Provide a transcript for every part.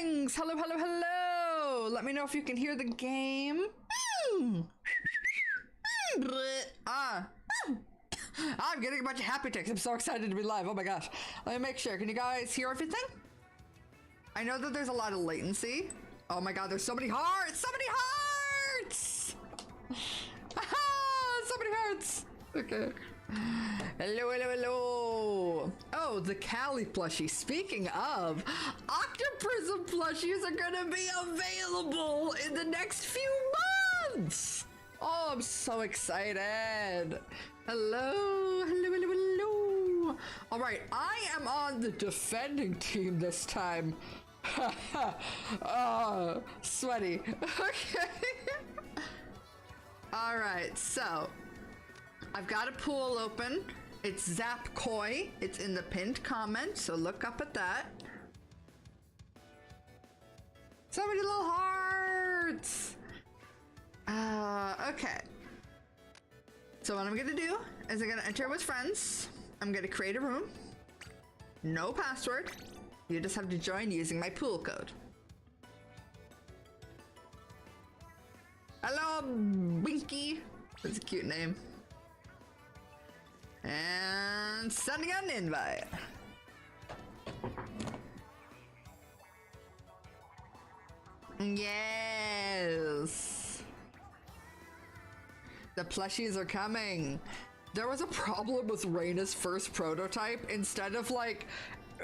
darlings! Hello, hello, hello! Let me know if you can hear the game. I'm getting a bunch of happy ticks. I'm so excited to be live. Oh my gosh. Let me make sure. Can you guys hear everything? I know that there's a lot of latency. Oh my god, there's so many hearts! So many hearts! So many hearts! Okay. Hello, hello, hello. Oh, the Cali plushie. Speaking of, Octoprism plushies are gonna be available in the next few months. Oh, I'm so excited. Hello, hello, hello, hello. All right, I am on the defending team this time. Oh, sweaty. Okay. All right, so I've got a pool open. It's Zap Koi. It's in the pinned comment, so look up at that. So many little hearts. Okay. So what I'm gonna do is I'm gonna enter with friends. I'm gonna create a room. No password. You just have to join using my pool code. Hello, Winky. That's a cute name. And sending out an invite. Yes. The plushies are coming. There was a problem with Reina's first prototype. Instead of like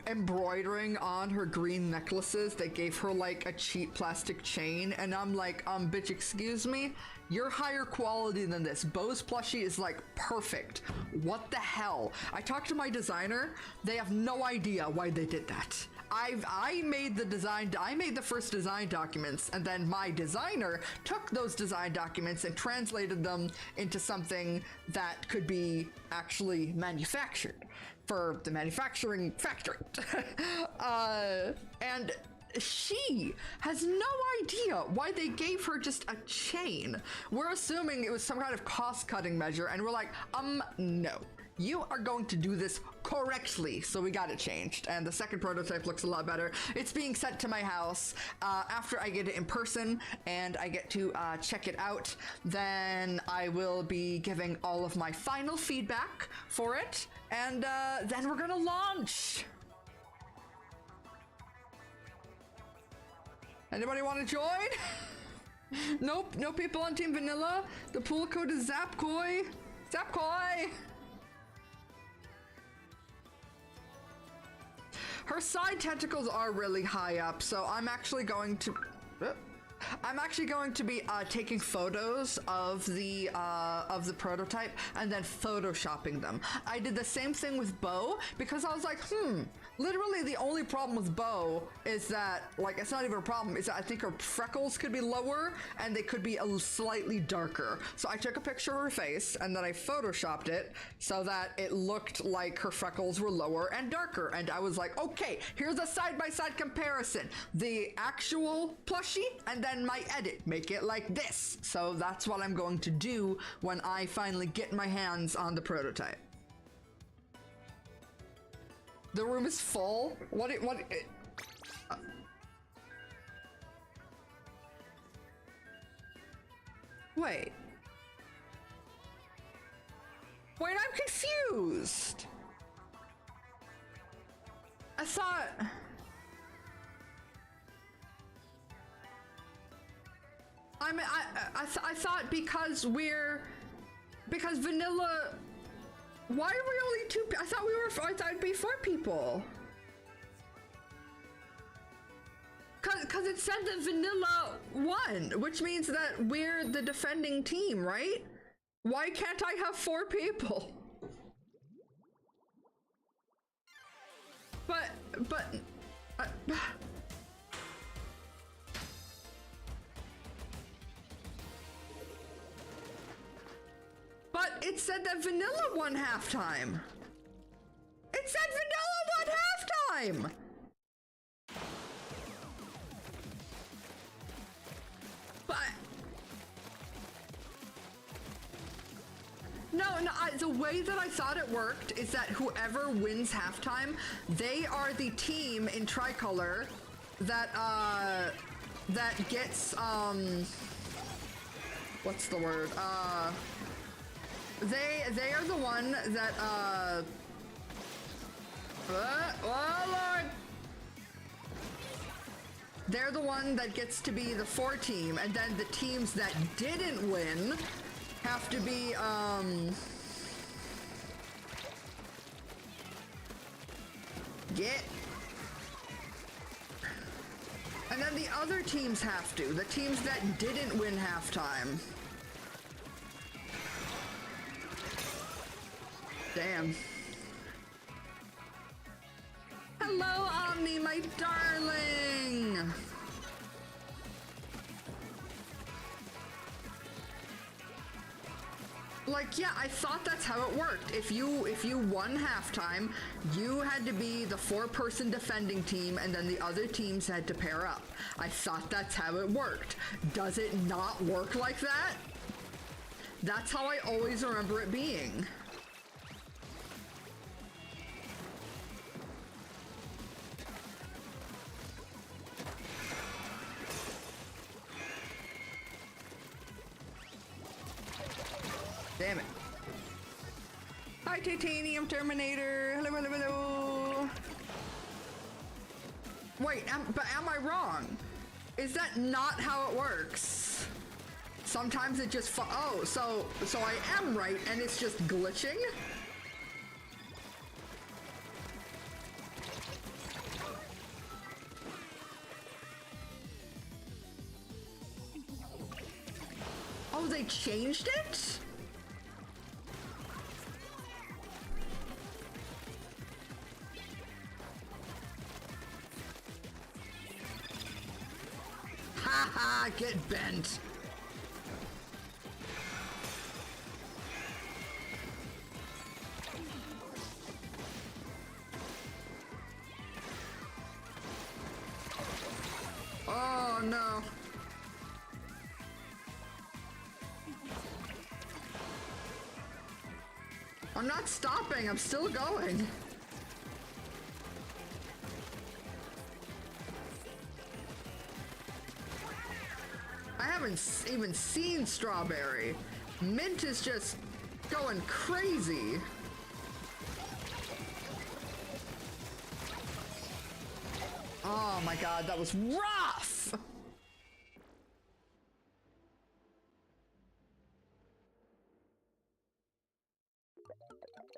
embroidering on her green necklaces, they gave her like a cheap plastic chain, and I'm like, bitch, excuse me, you're higher quality than this. Bo's plushie is like perfect. What the hell? I talked to my designer. They have no idea why they did that. I made the first design documents, and then my designer took those design documents and translated them into something that could be actually manufactured for the manufacturing factory. And she has no idea why they gave her just a chain. We're assuming it was some kind of cost-cutting measure, and we're like, no. You are going to do this correctly. So we got it changed, and the second prototype looks a lot better. It's being sent to my house after I get it in person and I get to check it out. Then I will be giving all of my final feedback for it, and then we're gonna launch. Anybody want to join? Nope, no people on Team Vanilla. The pool code is ZapKoi. ZapKoi! Her side tentacles are really high up, so I'm actually going to be taking photos of the prototype and then photoshopping them. I did the same thing with Bo because I was like, literally the only problem with Bo is that, like, it's not even a problem, is that I think her freckles could be lower and they could be slightly darker. So I took a picture of her face and then I photoshopped it so that it looked like her freckles were lower and darker. And I was like, okay, here's a side-by-side comparison. The actual plushie and then my edit. Make it like this. So that's what I'm going to do when I finally get my hands on the prototype. The room is full. Wait, I'm confused. I thought I thought because vanilla. Why are we only two? I thought it'd be 4 people. Cause it said that vanilla won, which means that we're the defending team, right? Why can't I have 4 people? But it said that vanilla won halftime. It said vanilla won halftime. But no, the way that I thought it worked is that whoever wins halftime, they are the team in tricolor that gets, what's the word? They are the one that, oh Lord! They're the one that gets to be the 4 team, and then the teams that didn't win have to be, and then the other teams have to. The teams that didn't win halftime. Damn. Hello, Omni, my darling! Like, yeah, I thought that's how it worked. If you won halftime, you had to be the 4-person defending team, and then the other teams had to pair up. I thought that's how it worked. Does it not work like that? That's how I always remember it being. Damn it. Hi, Titanium Terminator. Hello, hello, hello. Wait, but am I wrong? Is that not how it works? Sometimes it just oh, so I am right and it's just glitching? Oh, they changed it? Haha, get bent. Oh no. I'm not stopping, I'm still going. I haven't even seen Strawberry. Mint is just going crazy. Oh my god, that was rough!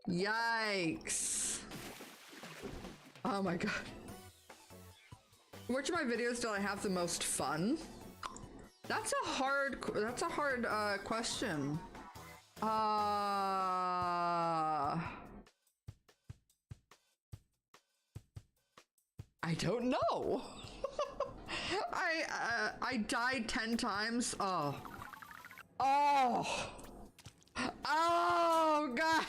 Yikes. Oh my god. Which of my videos do I have the most fun? That's a hard question. I don't know. I died 10 times. Oh. Oh god,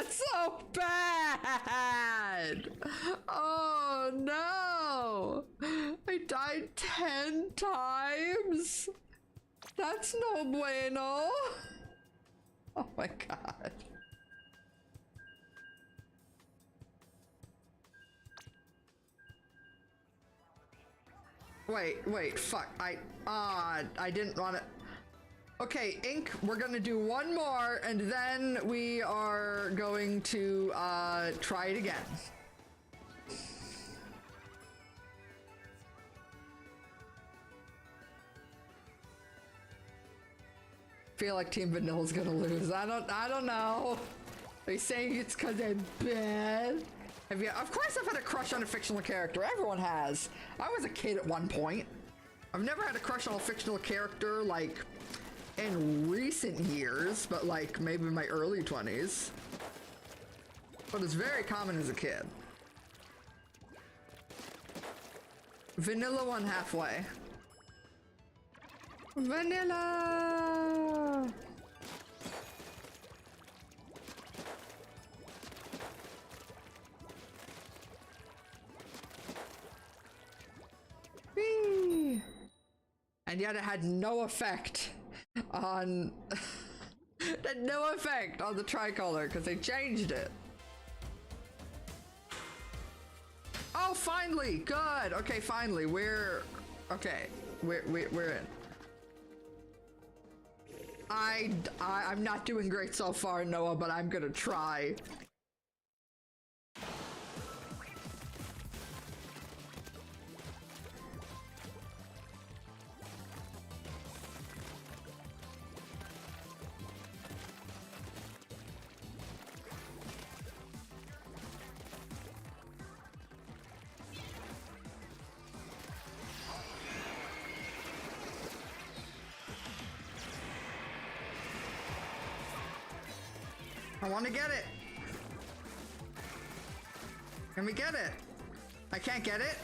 so bad. Oh no. I died 10 times. That's no bueno. Oh my god. Wait, fuck. I didn't want to. Okay, Ink, we're gonna do one more and then we are going to try it again. Feel like Team Vanilla's gonna lose. I don't know. Are you saying it's cause I'm bad? Have you? Of course I've had a crush on a fictional character. Everyone has. I was a kid at one point. I've never had a crush on a fictional character like in recent years, but like maybe in my early 20s. But it's very common as a kid. Vanilla won halfway. Vanilla! Whee! And yet it had no effect on it had no effect on the tricolor because they changed it. Oh Oh, finally! Good! Okay, finally, we're... Okay, we're in. I'm not doing great so far, Noah, but I'm gonna try. I want to get it. Can we get it? I can't get it.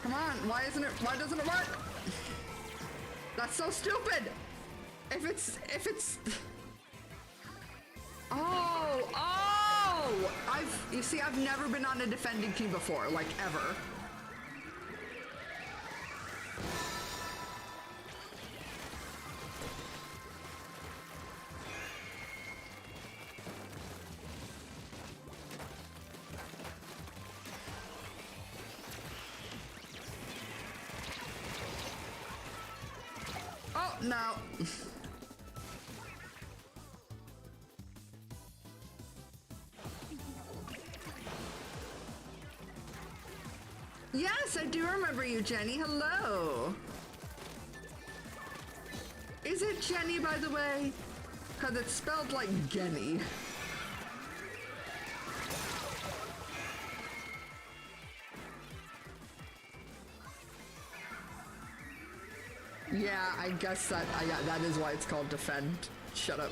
Come on, why doesn't it work? That's so stupid. If it's Oh! You see, I've never been on a defending team before, like, ever. Oh, no. Yes, I do remember you, Jenny. Hello. Is it Jenny, by the way? Because it's spelled like Genny. Yeah, I guess that is why it's called Defend. Shut up.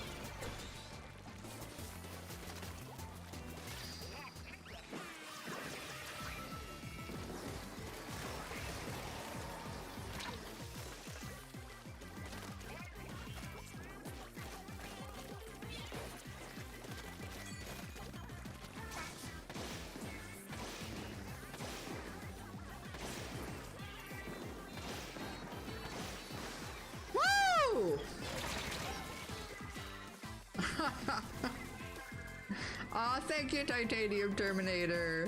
Aw, thank you, Titanium Terminator.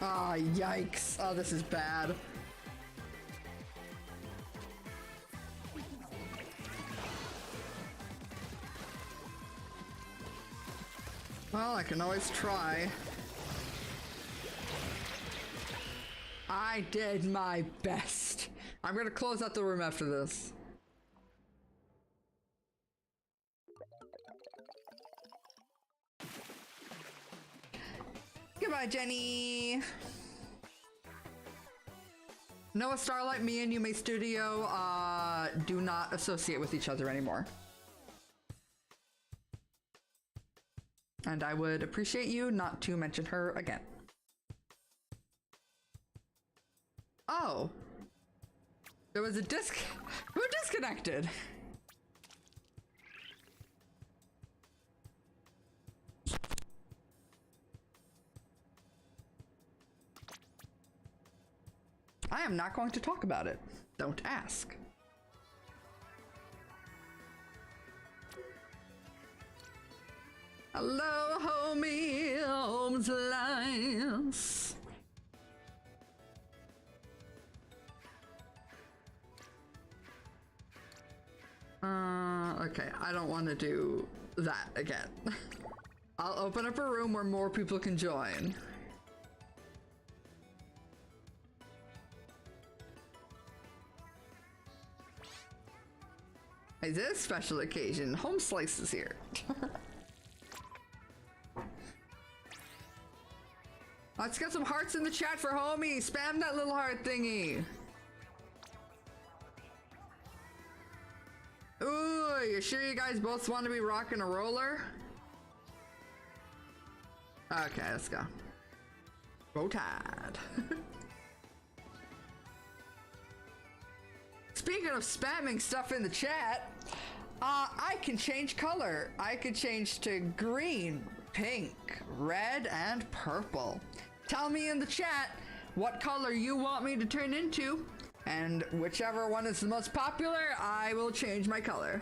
Ah, yikes. Oh, this is bad. Well, I can always try. I did my best. I'm gonna close out the room after this. Goodbye, Jenny. Noah Starlight, me and Yume Studio do not associate with each other anymore. And I would appreciate you not to mention her again. Oh. There was a who disconnected? I am not going to talk about it. Don't ask. Hello, homie, home's alliance. Okay, I don't want to do that again. I'll open up a room where more people can join. Is this a special occasion? Home Slice is here. Let's get some hearts in the chat for homie. Spam that little heart thingy. Ooh, you sure you guys both want to be rocking a roller? Okay, let's go. Roll Tide. speaking of spamming stuff in the chat, I can change color. I could change to green, pink, red, and purple. Tell me in the chat what color you want me to turn into, and whichever one is the most popular, I will change my color.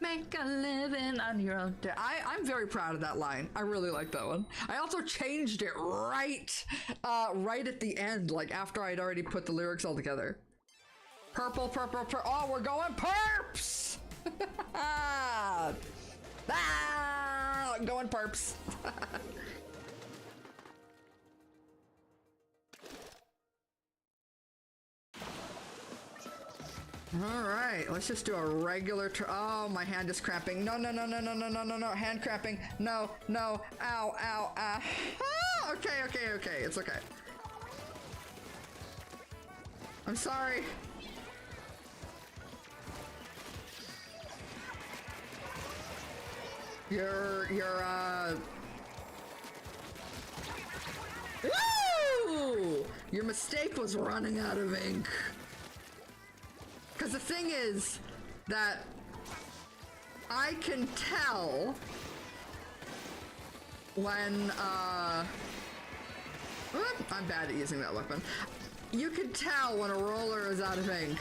Make a living on your own. I'm very proud of that line. I really like that one. I also changed it right at the end, like after I'd already put the lyrics all together. Purple, purple, purple. Oh, we're going perps! Going perps. All right, let's just do a regular oh, my hand is cramping. No, no, no, no, no, no, no, no, no, hand cramping. No, no, ow, ow, ah. Okay, okay, okay, it's okay. I'm sorry. Woo! Your mistake was running out of ink. Because the thing is that I can tell when, I'm bad at using that weapon. You can tell when a roller is out of ink.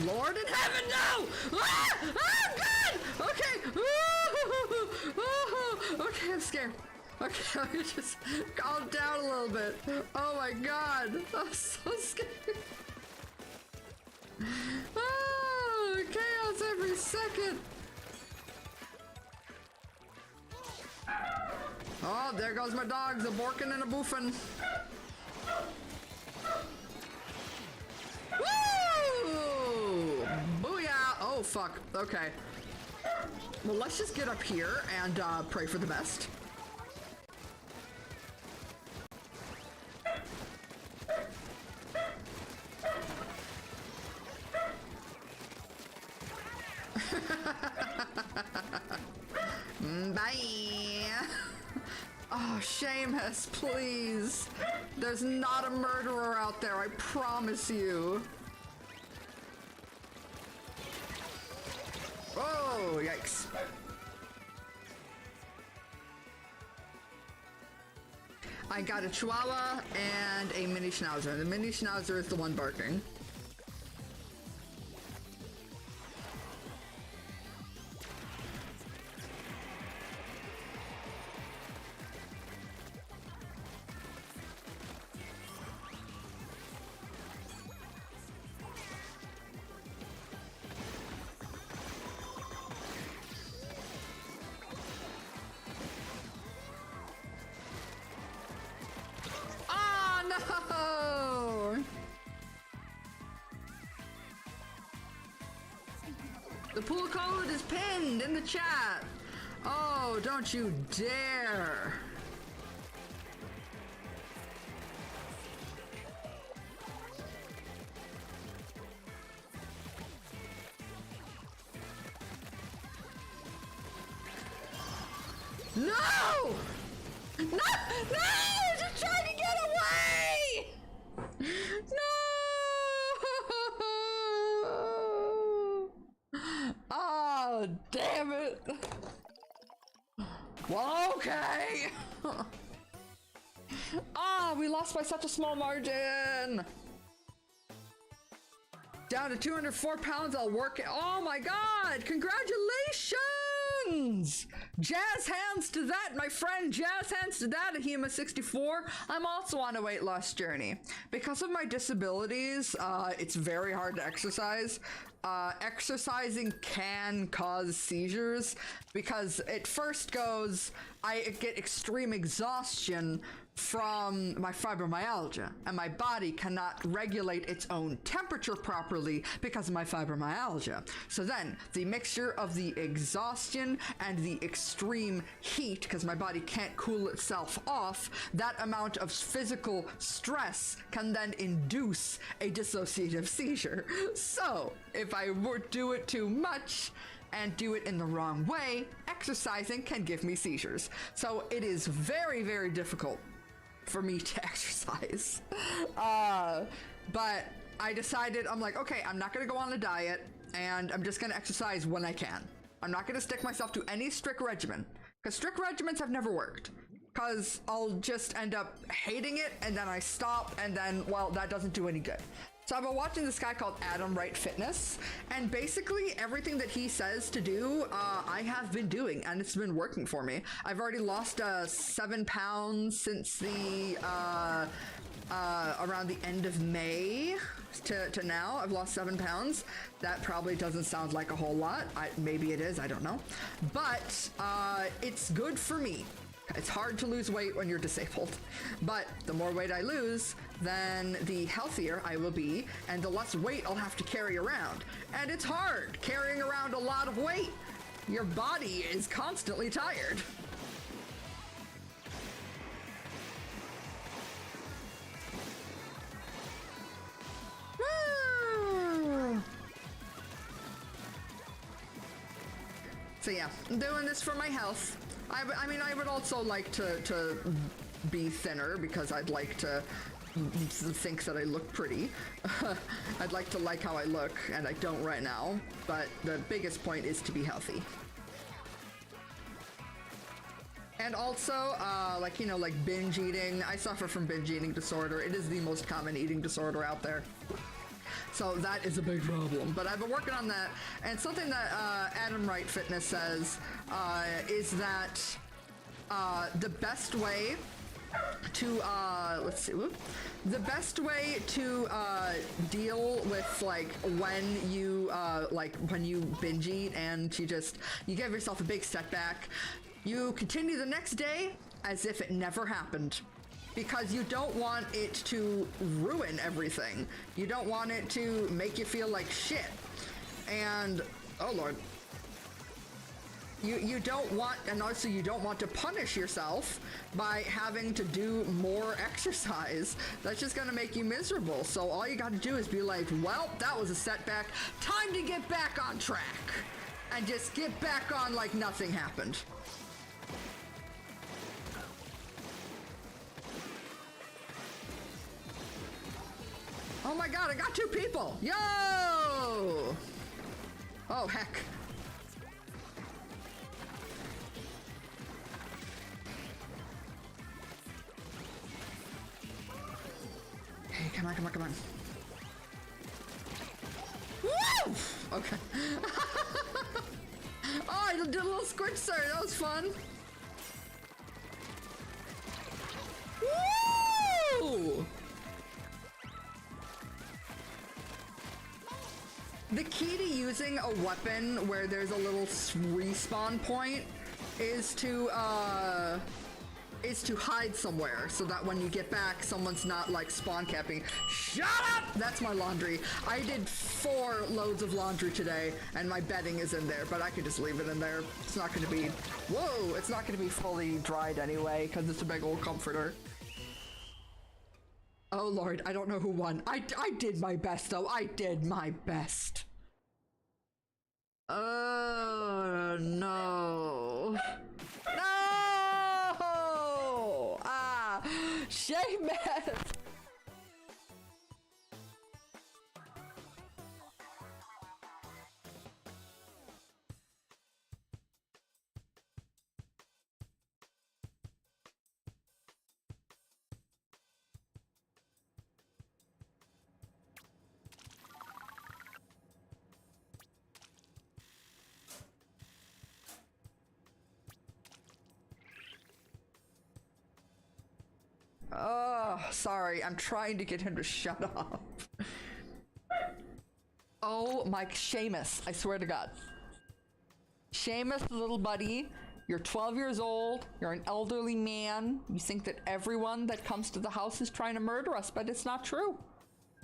Lord in heaven, no! Ah! Oh, God! Okay! Ooh! Okay, I'm scared. Okay, let me just calm down a little bit. Oh my God, I'm so scared. Oh, chaos every second. Oh, there goes my dogs, a borkin and a boofin. Woo! Booyah! Oh, fuck. Okay. Well, let's just get up here and pray for the best. Bye. Oh, Seamus, please. There's not a murderer out there, I promise you. Oh, yikes. I got a Chihuahua and a mini Schnauzer. The mini Schnauzer is the one barking. The pool code is pinned in the chat. Oh, don't you dare. No! No! No! Just trying to get away! No! Oh, damn it. Well, okay. Ah, we lost by such a small margin. Down to 204 pounds, I'll work it. Oh my God, congratulations. Jazz hands to that, my friend. Jazz hands to that, Ahima64. I'm also on a weight loss journey. Because of my disabilities, it's very hard to exercise. Exercising can cause seizures because it first goes, I get extreme exhaustion from my fibromyalgia, and my body cannot regulate its own temperature properly because of my fibromyalgia. So then the mixture of the exhaustion and the extreme heat, because my body can't cool itself off, that amount of physical stress can then induce a dissociative seizure. So if I do it too much, and do it in the wrong way, exercising can give me seizures. So it is very, very difficult for me to exercise. But I decided, I'm like, okay, I'm not gonna go on a diet, and I'm just gonna exercise when I can. I'm not gonna stick myself to any strict regimen, because strict regimens have never worked. Because I'll just end up hating it, and then I stop, and then, well, that doesn't do any good. So I've been watching this guy called Adam Wright Fitness, and basically everything that he says to do, I have been doing, and it's been working for me. I've already lost 7 pounds since the around the end of May to now. I've lost 7 pounds. That probably doesn't sound like a whole lot. Maybe it is, I don't know. But it's good for me. It's hard to lose weight when you're disabled, but the more weight I lose, then the healthier I will be, and the less weight I'll have to carry around. And it's hard carrying around a lot of weight. Your body is constantly tired. So yeah, I'm doing this for my health. I mean, I would also like to be thinner, because I'd like to think that I look pretty. I'd like to like how I look, and I don't right now, but the biggest point is to be healthy. And also, like, you know, like binge eating. I suffer from binge eating disorder. It is the most common eating disorder out there. So that is a big problem, but I've been working on that. And something that Adam Wright Fitness says is that the best way to let's see, the best way to deal with like when you binge eat and you give yourself a big setback, you continue the next day as if it never happened. Because you don't want it to ruin everything. You don't want it to make you feel like shit. And, oh lord. You don't want, and also you don't want to punish yourself by having to do more exercise. That's just gonna make you miserable. So all you gotta do is be like, well, that was a setback. Time to get back on track. And just get back on like nothing happened. Oh my god, I got 2 people! Yo! Oh, heck. Hey, come on, come on, come on. Woo! Okay. Oh, I did a little squid sir, that was fun. Woo! The key to using a weapon where there's a little respawn point is to hide somewhere, so that when you get back, someone's not like spawn capping. Shut up! That's my laundry. I did 4 loads of laundry today, and my bedding is in there, but I could just leave it in there. It's not gonna be, whoa! It's not gonna be fully dried anyway, because it's a big old comforter. Oh lord, I don't know who won. I did my best though. I did my best. Oh no. No! Ah, Seamus! Oh, sorry. I'm trying to get him to shut up. Oh, my Seamus. I swear to God. Seamus, little buddy, you're 12 years old. You're an elderly man. You think that everyone that comes to the house is trying to murder us, but it's not true.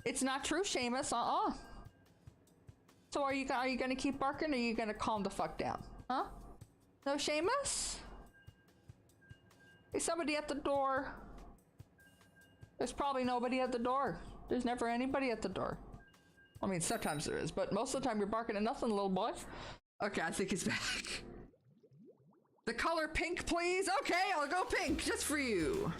It's not true, Seamus. So are you gonna keep barking, or are you gonna calm the fuck down? Huh? No, Seamus? Is somebody at the door? There's probably nobody at the door. There's never anybody at the door. I mean, sometimes there is, but most of the time you're barking at nothing, little boy. Okay, I think he's back. The color pink, please. Okay, I'll go pink just for you.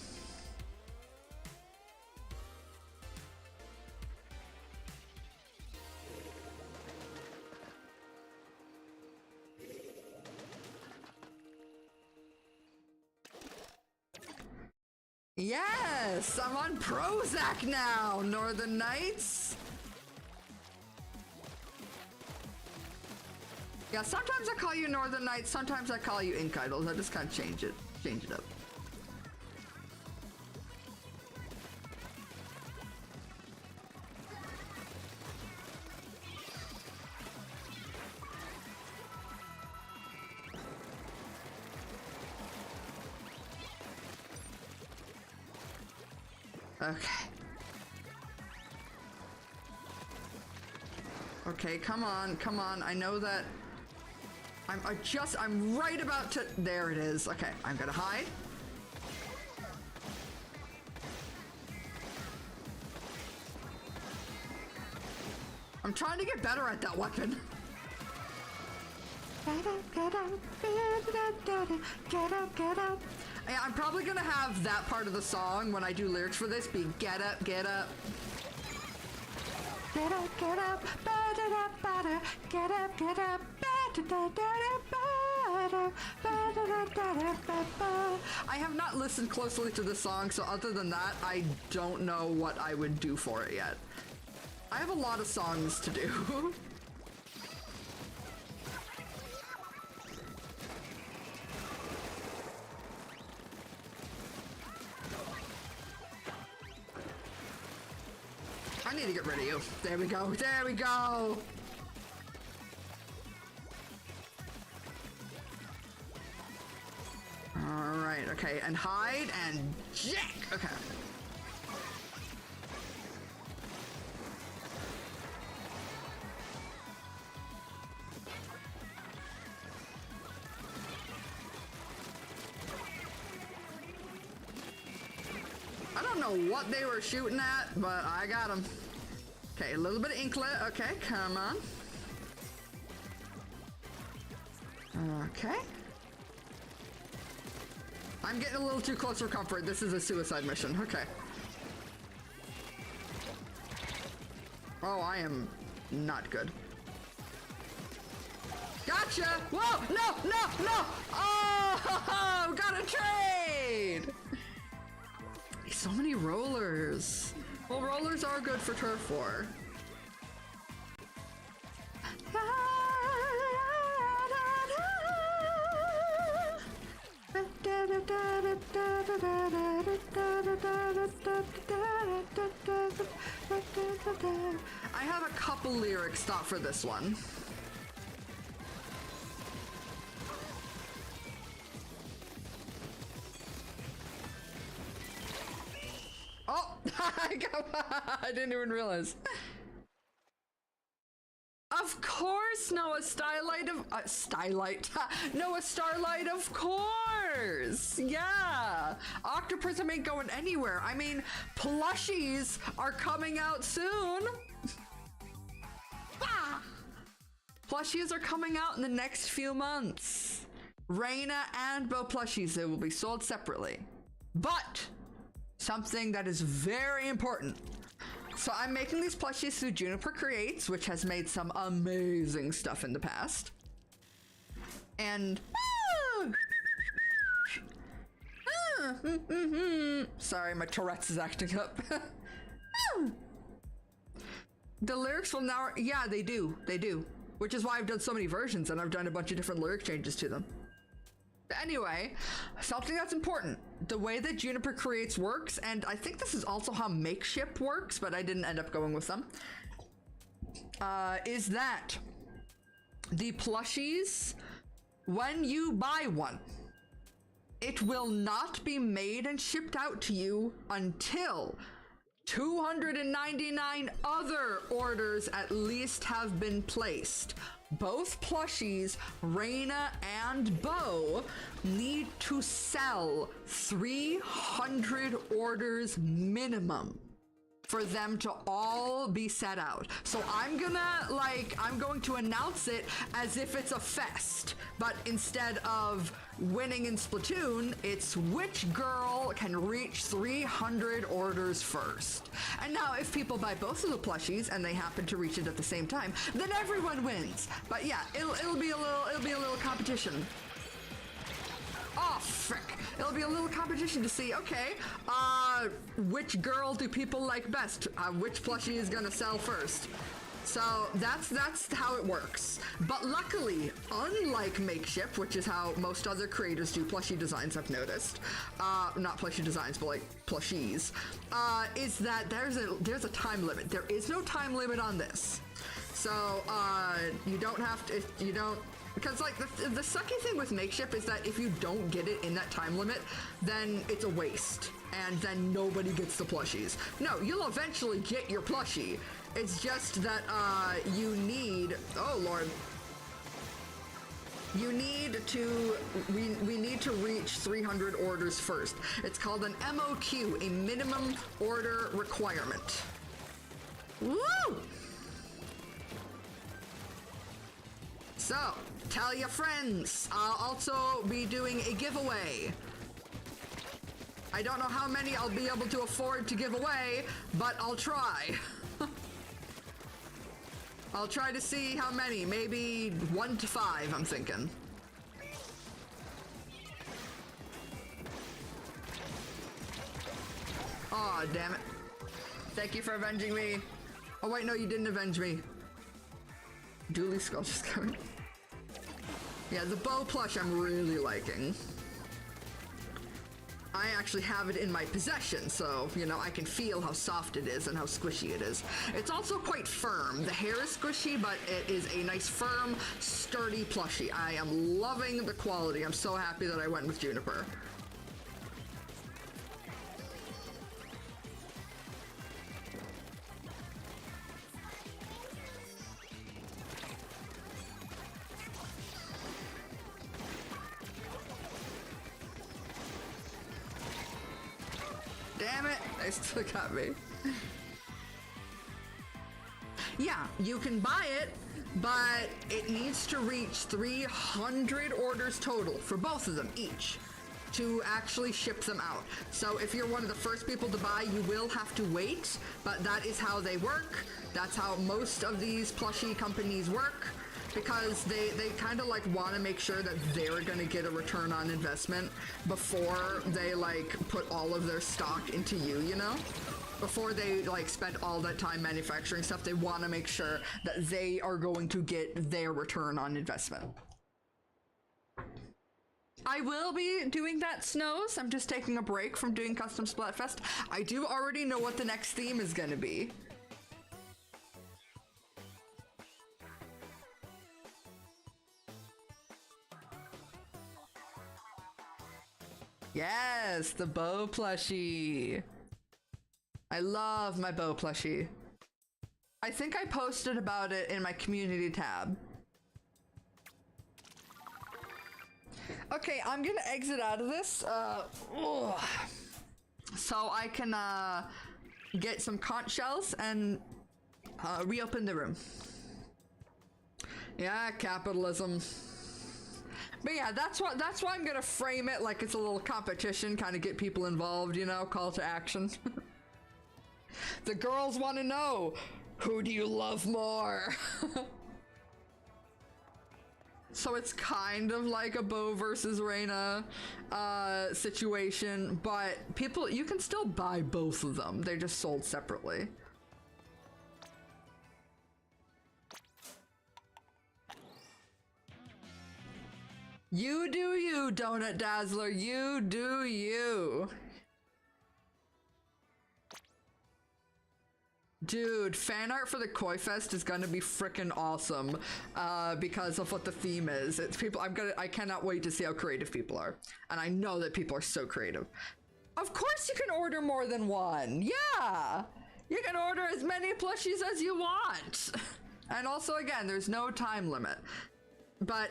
Yes, I'm on Prozac now, Northern Nights. Yeah, sometimes I call you Northern Nights, sometimes I call you Ink Idols. I just kind of change it up. Okay. Okay, come on, come on. I know that I'm right about to, there it is. Okay, I'm gonna hide. I'm trying to get better at that weapon. Yeah, I'm probably gonna have that part of the song when I do lyrics for this be get up, get up. Get up, get up, ba-da-da-ba-da, get up, get up, ba-da-da-da-da-ba-da, ba-da-da-da-da-ba-ba. I have not listened closely to the song, so other than that, I don't know what I would do for it yet. I have a lot of songs to do. I need to get rid of you. There we go. There we go. All right. Okay. And hide and jack. Okay. I don't know what they were shooting at, but I got them. Okay, a little bit of inklet. Okay, come on. Okay. I'm getting a little too close for comfort. This is a suicide mission. Okay. Oh, I am not good. Gotcha! Whoa! No! No! No! Oh! Got a trade! So many rollers. Well, rollers are good for turf war. I have a couple lyrics thought for this one. Oh, I didn't even realize. Of course, Noah Starlight of Noah Starlight, of course. Yeah, Octoprism ain't going anywhere. I mean, plushies are coming out soon. Ah! Plushies are coming out in the next few months. Reina and Bo plushies, they will be sold separately, but something that is very important. So I'm making these plushies through Juniper Creates, which has made some amazing stuff in the past. And sorry, my Tourette's is acting up. The lyrics will now, yeah, they do, which is why I've done so many versions and I've done a bunch of different lyric changes to them. Anyway, something that's important, the way that Juniper Creates works, and I think this is also how Makeship works, but I didn't end up going with them, is that the plushies, when you buy one, it will not be made and shipped out to you until 299 other orders at least have been placed. Both plushies, Reina and Bo, need to sell 300 orders minimum. for them to all be set out. So I'm going to announce it as if it's a fest, but instead of winning in Splatoon, it's which girl can reach 300 orders first. And now if people buy both of the plushies and they happen to reach it at the same time, then everyone wins. But yeah, it'll be a little competition. Oh, frick. It'll be a little competition to see, okay, which girl do people like best? Which plushie is gonna sell first? So that's how it works. But luckily, unlike Makeshift, which is how most other creators do plushie designs, I've noticed, not plushie designs, but like plushies, is that there's a time limit. There is no time limit on this. So you don't have to, you don't, because like the sucky thing with Makeshift is that if you don't get it in that time limit, then it's a waste, and then nobody gets the plushies. No, you'll eventually get your plushie. It's just that you need, oh lord, you need to, we need to reach 300 orders first. It's called an MOQ, a minimum order requirement. Woo! So, tell your friends. I'll also be doing a giveaway. I don't know how many I'll be able to afford to give away, but I'll try. I'll try to see how many. Maybe 1 to 5, I'm thinking. Aw, oh, damn it. Thank you for avenging me. Oh wait, no, you didn't avenge me. Dooley Skull just coming. Yeah, the bow plush I'm really liking. I actually have it in my possession, so, you know, I can feel how soft it is and how squishy it is. It's also quite firm. The hair is squishy, but it is a nice, firm, sturdy plushie. I am loving the quality. I'm so happy that I went with Juniper. Damn it, they still got me. Yeah, you can buy it, but it needs to reach 300 orders total for both of them each to actually ship them out. So if you're one of the first people to buy, you will have to wait, but that is how they work. That's how most of these plushie companies work, because they kind of like want to make sure that they're going to get a return on investment before they like put all of their stock into you, you know? Before they like spend all that time manufacturing stuff, they want to make sure that they are going to get their return on investment. I will be doing that, Snows. I'm just taking a break from doing Custom Splatfest. I do already know what the next theme is going to be. Yes, the bow plushie. I love my bow plushie. I think I posted about it in my community tab. Okay, I'm gonna exit out of this so I can get some conch shells and reopen the room. Yeah, capitalism. But yeah, that's why I'm gonna frame it like it's a little competition, kind of get people involved, you know, call to action. The girls want to know, who do you love more? So it's kind of like a Bo versus Reyna situation, but people, you can still buy both of them. They're just sold separately. You do you, Donut Dazzler. You do you. Dude, fan art for the Koi Fest is gonna be freaking awesome because of what the theme is. It's people. I cannot wait to see how creative people are, and I know that people are so creative. Of course, you can order more than one. Yeah, you can order as many plushies as you want, and also again, there's no time limit. But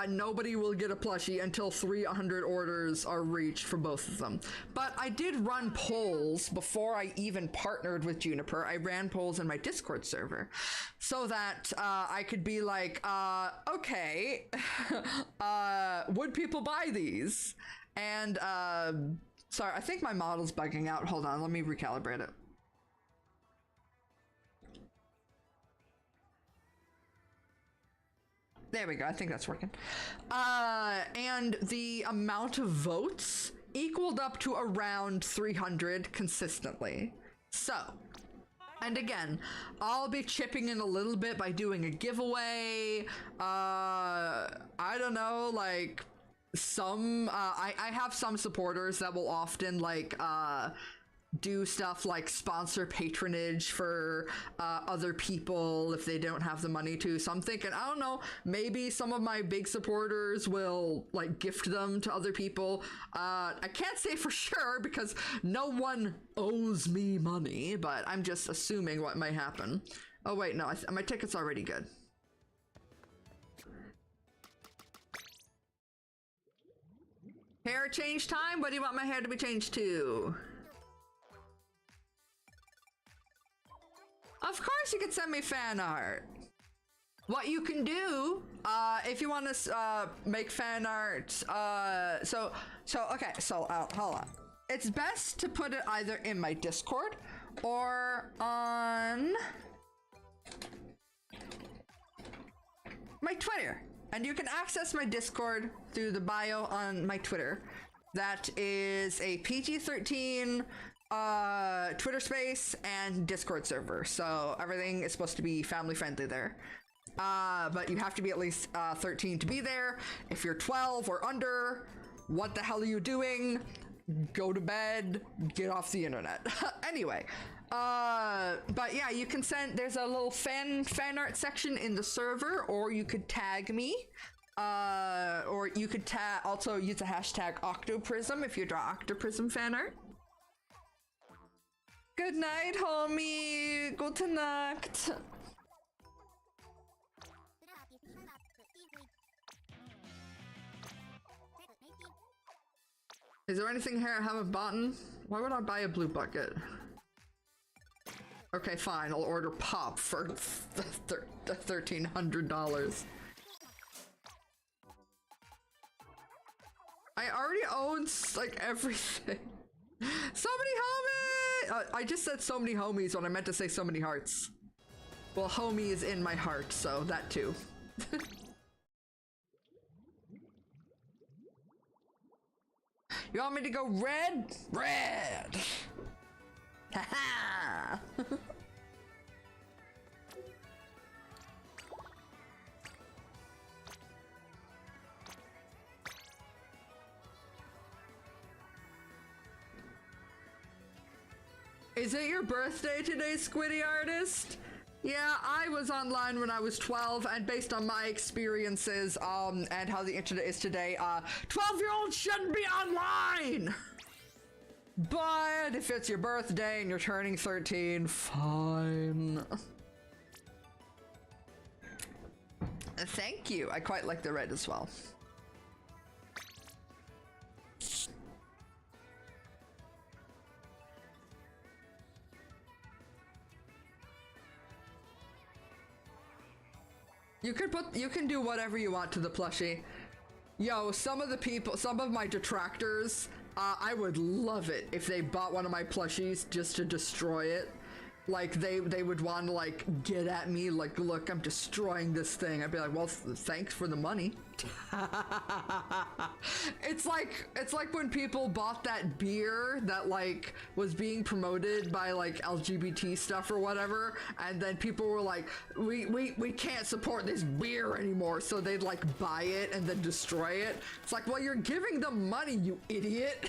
nobody will get a plushie until 300 orders are reached for both of them. But I did run polls before I even partnered with Juniper. I ran polls in my Discord server so that I could be like, okay, would people buy these? And sorry, I think my model's bugging out. Hold on, let me recalibrate it. There we go. I think that's working. And the amount of votes equaled up to around 300 consistently. So, and again, I'll be chipping in a little bit by doing a giveaway. I don't know, like some, I have some supporters that will often like, do stuff like sponsor patronage for other people if they don't have the money to. So I'm thinking, I don't know, maybe some of my big supporters will like gift them to other people. I can't say for sure because no one owes me money, but I'm just assuming what might happen. Oh wait, no, my ticket's already good. Hair change time? What do you want my hair to be changed to? Of course you can send me fan art. What you can do, if you want to make fan art, okay, so hold on. It's best to put it either in my Discord or on my Twitter. And you can access my Discord through the bio on my Twitter. That is a PG-13 Twitter space and Discord server, so everything is supposed to be family friendly there, but you have to be at least 13 to be there. If you're 12 or under, what the hell are you doing? Go to bed, get off the internet. Anyway, but yeah, you can send, there's a little fan art section in the server, or you could tag me, or you could also use the hashtag Octoprism if you draw Octoprism fan art. Good night, homie. Gute Nacht. Is there anything here I haven't bought? Why would I buy a blue bucket? Okay, fine. I'll order pop for $1,300. I already own like everything. So many homies! I just said so many homies when I meant to say so many hearts. Well, homie is in my heart, so that too. You want me to go red? Red! Haha! Is it your birthday today, Squiddy Artist? Yeah, I was online when I was 12, and based on my experiences, and how the internet is today, 12-year-olds shouldn't be online! But if it's your birthday and you're turning 13, fine. Thank you. I quite like the red as well. You can do whatever you want to the plushie. Yo, some of my detractors, I would love it if they bought one of my plushies just to destroy it. Like they would want to like get at me like, look, I'm destroying this thing. I'd be like, well, thanks for the money. It's like when people bought that beer that like was being promoted by like LGBT stuff or whatever, and then people were like, we can't support this beer anymore, so they'd like buy it and then destroy it. It's like, well, you're giving them money, you idiot.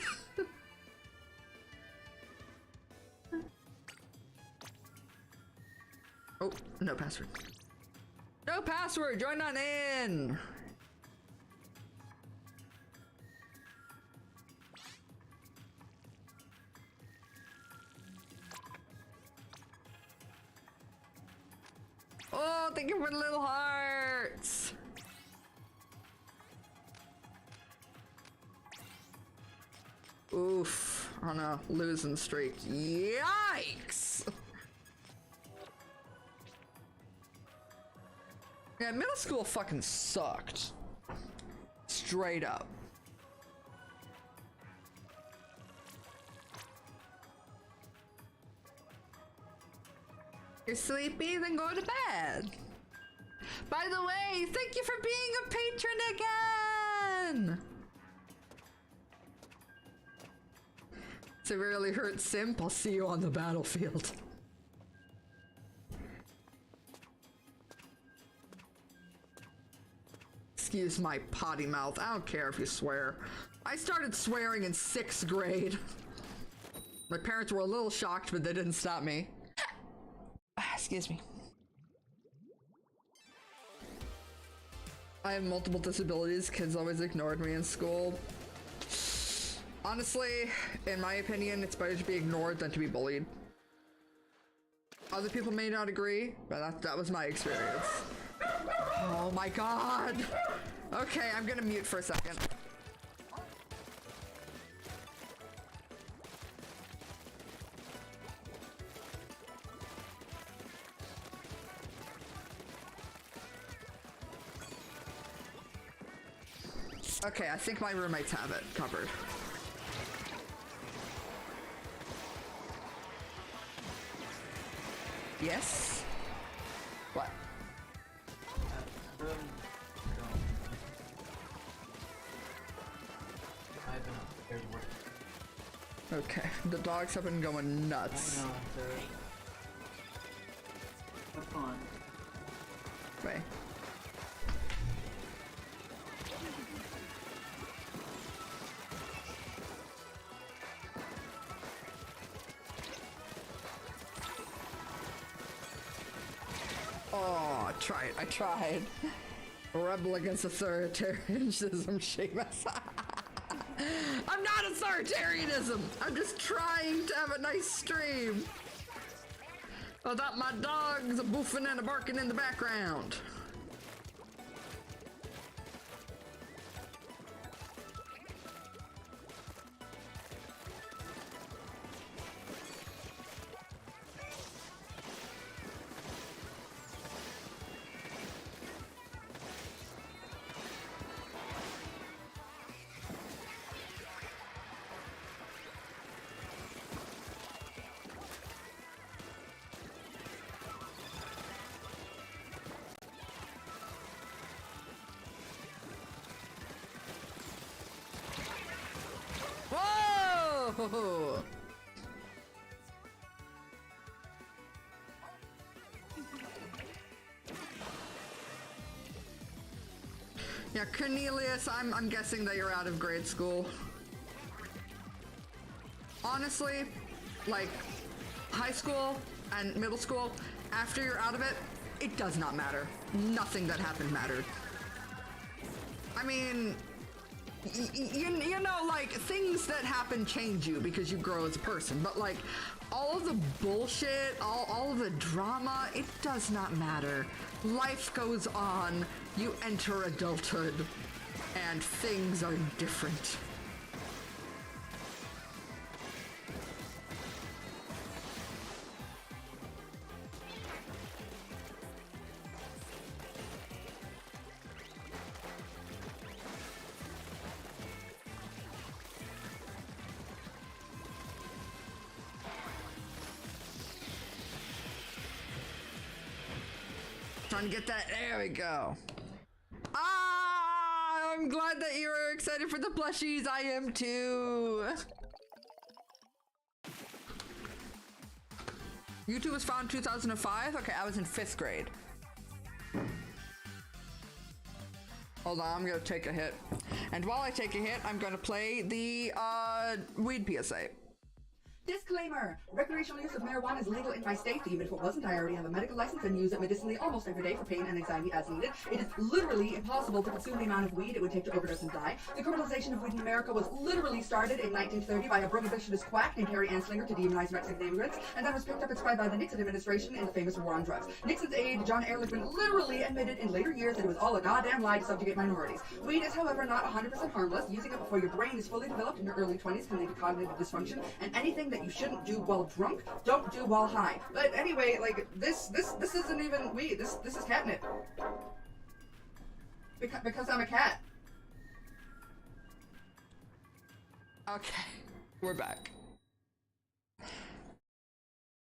Oh, no password. No password, join on in. Oh, thank you for the little hearts. Oof. On a losing streak. Yikes! Yeah, middle school fucking sucked. Straight up. You're sleepy? Then go to bed. By the way, thank you for being a patron again! Severely hurt simp, I'll see you on the battlefield. Excuse my potty mouth, I don't care if you swear. I started swearing in 6th grade. My parents were a little shocked, but they didn't stop me. Excuse me. I have multiple disabilities. Kids always ignored me in school. Honestly, in my opinion, it's better to be ignored than to be bullied. Other people may not agree, but that was my experience. Oh my god! Okay, I'm gonna mute for a second. Okay, I think my roommates have it covered. Yes? What? Okay, the dogs have been going nuts. I know, have fun. Wait. Oh, I tried. Rebel against authoritarianism, Seamus. I'm not authoritarianism! I'm just trying to have a nice stream. Without my dogs boofing and barking in the background. Whoa! Yeah, Cornelius, I'm guessing that you're out of grade school. Honestly, like, high school and middle school, after you're out of it, it does not matter. Nothing that happened mattered. I mean, you know, like, things that happen change you because you grow as a person, but like, all of the bullshit, all of the drama, it does not matter. Life goes on, you enter adulthood, and things are different. Trying to get that. There we go. Ah, I'm glad that you're excited for the plushies. I am too. YouTube was founded in 2005. Okay, I was in 5th grade. Hold on, I'm gonna take a hit. And while I take a hit, I'm gonna play the weed PSA. Disclaimer! Recreational use of marijuana is legal in my state. Even if it wasn't, I already have a medical license and use it medicinally almost every day for pain and anxiety as needed. It is literally impossible to consume the amount of weed it would take to overdose and die. The criminalization of weed in America was literally started in 1930 by a prohibitionist quack named Harry Anslinger to demonize Mexican immigrants, and that was picked up and spread by the Nixon administration in the famous war on drugs. Nixon's aide, John Ehrlichman, literally admitted in later years that it was all a goddamn lie to subjugate minorities. Weed is, however, not 100% harmless. Using it before your brain is fully developed in your early 20s can lead to cognitive dysfunction, and anything that you shouldn't do while drunk, don't do while high. But anyway, like, this isn't even weed. This is catnip. Because I'm a cat. Okay, we're back.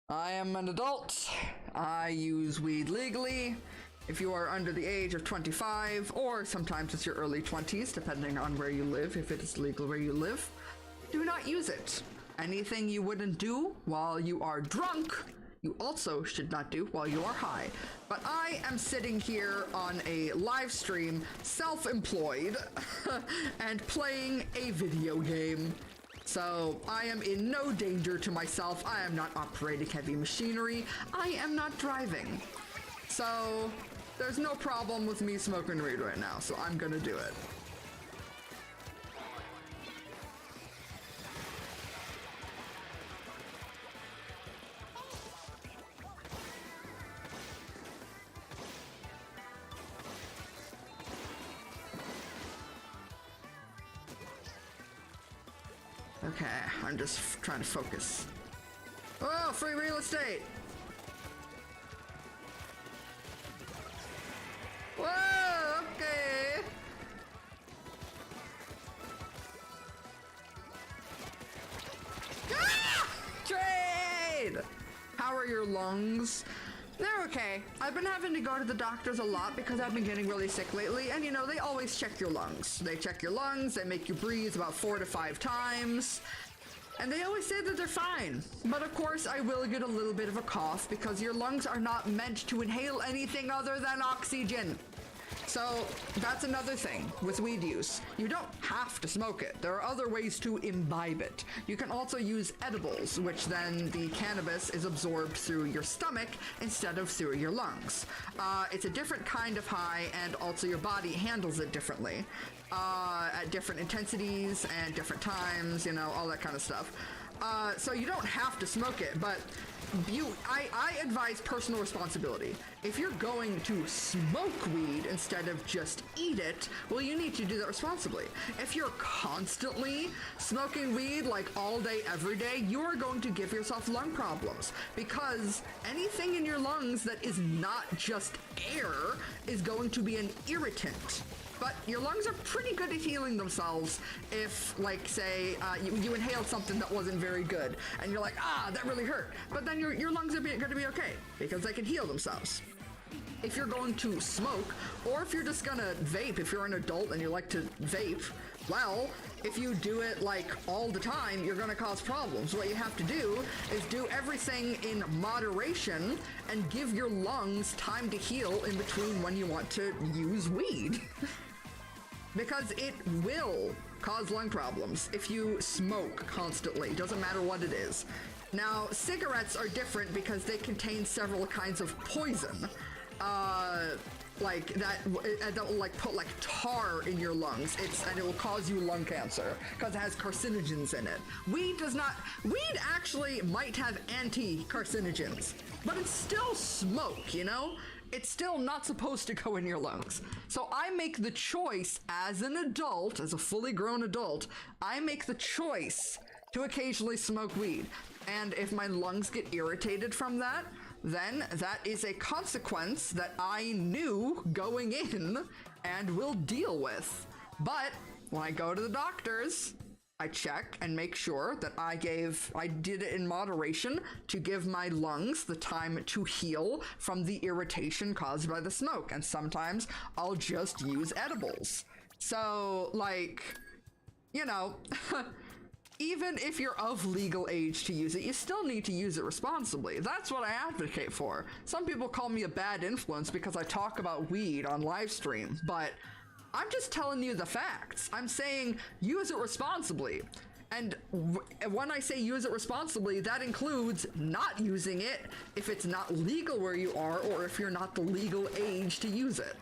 I am an adult. I use weed legally. If you are under the age of 25, or sometimes it's your early 20s, depending on where you live, if it is legal where you live, do not use it. Anything you wouldn't do while you are drunk, you also should not do while you are high. But I am sitting here on a live stream, self-employed, and playing a video game. So I am in no danger to myself. I am not operating heavy machinery. I am not driving. So there's no problem with me smoking weed right now, so I'm gonna do it. Okay, I'm just trying to focus. Oh, free real estate! Whoa, okay! Ah! Trade! How are your lungs? They're okay. I've been having to go to the doctors a lot because I've been getting really sick lately, and you know, they always check your lungs. They check your lungs, they make you breathe about 4 to 5 times, and they always say that they're fine. But of course, I will get a little bit of a cough because your lungs are not meant to inhale anything other than oxygen. So that's another thing with weed use. You don't have to smoke it. There are other ways to imbibe it. You can also use edibles, which then the cannabis is absorbed through your stomach instead of through your lungs. It's a different kind of high, and also your body handles it differently at different intensities and different times, you know, all that kind of stuff. So you don't have to smoke it, but I advise personal responsibility. If you're going to smoke weed instead of just eat it, well, you need to do that responsibly. If you're constantly smoking weed like all day, every day, you are going to give yourself lung problems, because anything in your lungs that is not just air is going to be an irritant. But your lungs are pretty good at healing themselves if, like, say, you inhaled something that wasn't very good, and you're like, that really hurt. But then your lungs are going to be okay, because they can heal themselves. If you're going to smoke, or if you're just gonna vape, if you're an adult and you like to vape, well, if you do it, like, all the time, you're gonna cause problems. What you have to do is do everything in moderation and give your lungs time to heal in between when you want to use weed. Because it will cause lung problems if you smoke constantly. Doesn't matter what it is. Now, cigarettes are different because they contain several kinds of poison. Like that will like put like tar in your lungs. And it will cause you lung cancer because it has carcinogens in it. Weed does not. Weed actually might have anti-carcinogens, but it's still smoke, you know? It's still not supposed to go in your lungs. So I make the choice as an adult, as a fully grown adult, I make the choice to occasionally smoke weed. And if my lungs get irritated from that, then that is a consequence that I knew going in and will deal with. But when I go to the doctors, I check and make sure that I did it in moderation to give my lungs the time to heal from the irritation caused by the smoke. And sometimes I'll just use edibles. So, like, you know, even if you're of legal age to use it, you still need to use it responsibly. That's what I advocate for. Some people call me a bad influence because I talk about weed on live stream, but I'm just telling you the facts. I'm saying use it responsibly. And when I say use it responsibly, that includes not using it if it's not legal where you are, or if you're not the legal age to use it.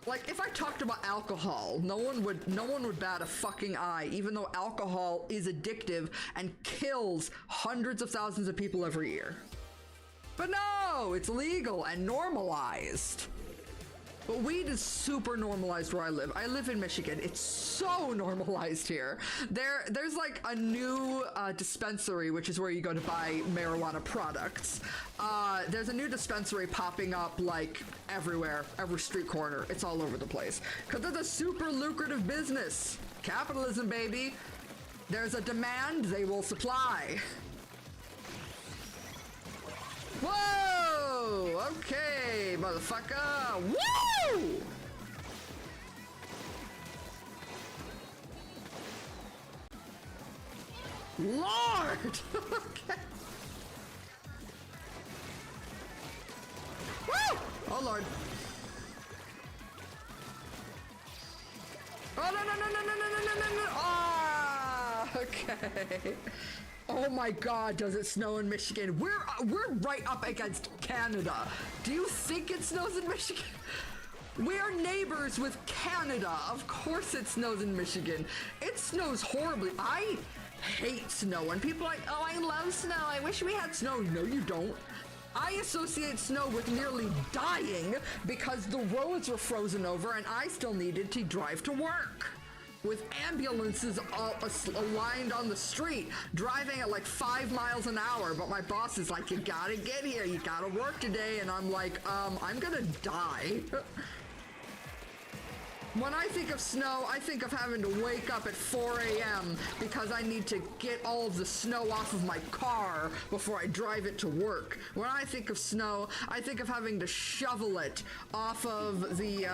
Like, if I talked about alcohol, no one would bat a fucking eye, even though alcohol is addictive and kills hundreds of thousands of people every year. But no, it's legal and normalized. But weed is super normalized where I live. I live in Michigan. It's so normalized here. There's like a new dispensary, which is where you go to buy marijuana products. There's a new dispensary popping up like everywhere, every street corner. It's all over the place. Because it's a super lucrative business. Capitalism, baby. There's a demand, they will supply. Whoa! Okay, motherfucker! Woo! Lord! Okay. Woo! Oh, Lord. Oh, no, no, no, no, no, no, no, no, no, no! Ah! Okay. Oh my God, does it snow in Michigan? We're right up against Canada. Do you think it snows in Michigan? We are neighbors with Canada. Of course it snows in Michigan. It snows horribly. I hate snow. And people are like, oh, I love snow. I wish we had snow. No, you don't. I associate snow with nearly dying because the roads were frozen over and I still needed to drive to work. With ambulances all aligned on the street, driving at like 5 miles an hour, but my boss is like, you gotta get here, you gotta work today, and I'm like, I'm gonna die. When I think of snow, I think of having to wake up at 4 a.m. because I need to get all of the snow off of my car before I drive it to work. When I think of snow, I think of having to shovel it off of the,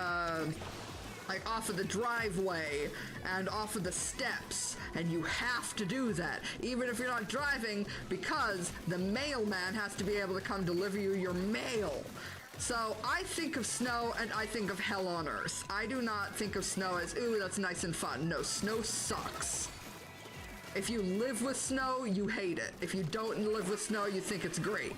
like off of the driveway and off of the steps, and you have to do that even if you're not driving because the mailman has to be able to come deliver you your mail. So I think of snow and I think of hell on earth. I do not think of snow as, ooh, that's nice and fun. No, snow sucks. If you live with snow, you hate it. If you don't live with snow, you think it's great.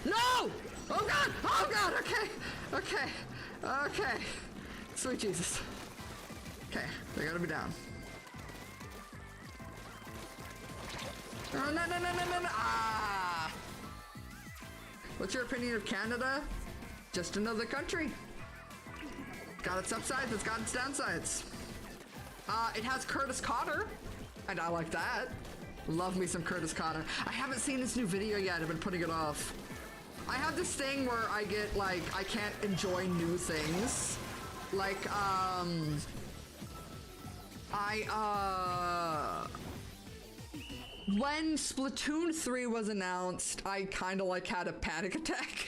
No! Oh God! Oh God! Okay! Okay! Okay! Sweet Jesus. Okay, they gotta be down. No, no, no, no, no, no, no! Ah! What's your opinion of Canada? Just another country. Got its upsides, it's got its downsides. It has Curtis Cotter, and I like that. Love me some Curtis Cotter. I haven't seen his new video yet, I've been putting it off. I have this thing where I get, like, I can't enjoy new things. Like, when Splatoon 3 was announced, I kind of, like, had a panic attack.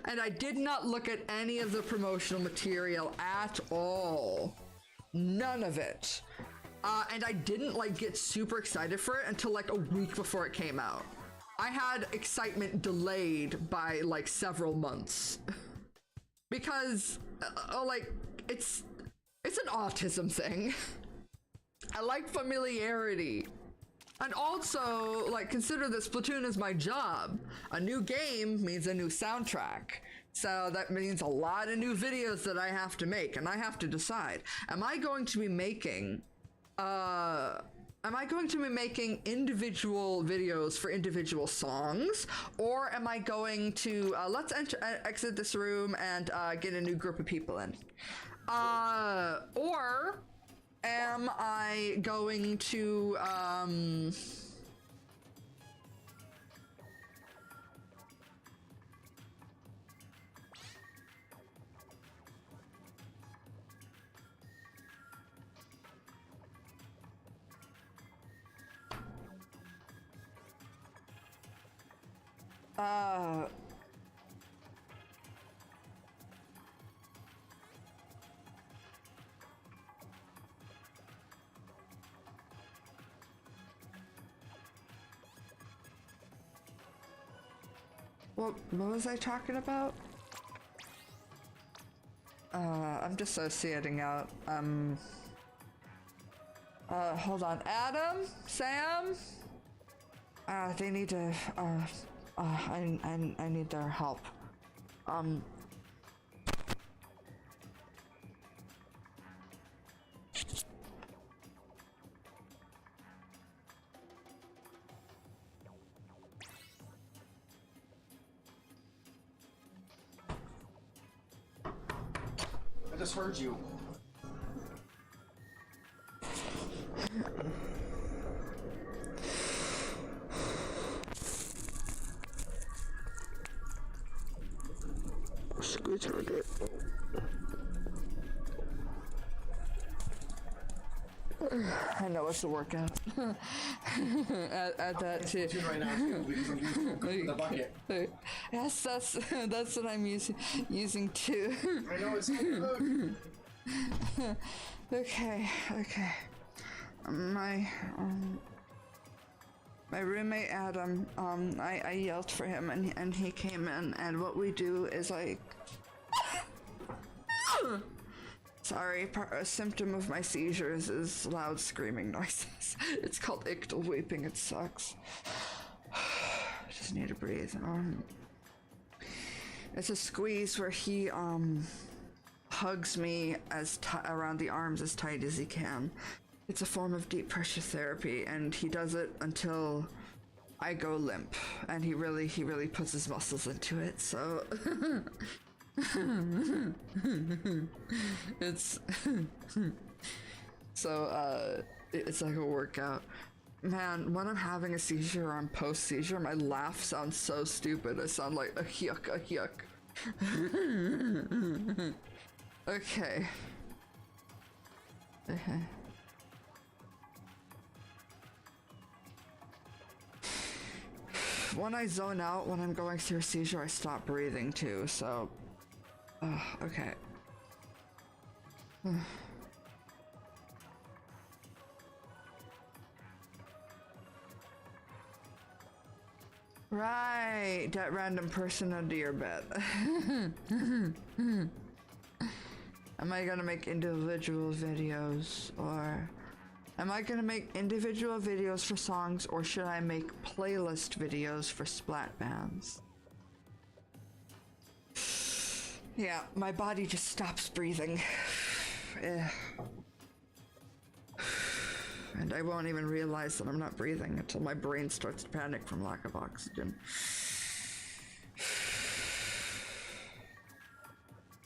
And I did not look at any of the promotional material at all. None of it. And I didn't, like, get super excited for it until, like, a week before it came out. I had excitement delayed by like several months because like it's an autism thing. I like familiarity, and also like consider that Splatoon is my job. A new game means a new soundtrack, so that means a lot of new videos that I have to make, and I have to decide, am I going to be making individual videos for individual songs, or am I going to let's exit this room and get a new group of people in, or am I going to What was I talking about? I'm dissociating out. Hold on. Adam? Sam? They need to, I need their help. I just heard you. Squeeze it. I know it's a workout. Add that too. Right now too, because I'm using the bucket. Yes, that's what I'm using too. I know it's good. Okay. My roommate Adam, I yelled for him and he came in, and what we do is like sorry, a symptom of my seizures is loud screaming noises. It's called ictal weeping. It sucks. Just need to breathe. It's a squeeze where he hugs me around the arms as tight as he can. It's a form of deep pressure therapy, and he does it until I go limp, and he really puts his muscles into it. So it's it's like a workout. Man, when I'm having a seizure or I'm post seizure, my laugh sounds so stupid. I sound like a yuck. Okay. When I zone out when I'm going through a seizure, I stop breathing too, so... okay. Right, that random person under your bed. Am I gonna make individual videos, or am I gonna make individual videos for songs, or should I make playlist videos for splat bands? Yeah, my body just stops breathing. And I won't even realize that I'm not breathing until my brain starts to panic from lack of oxygen.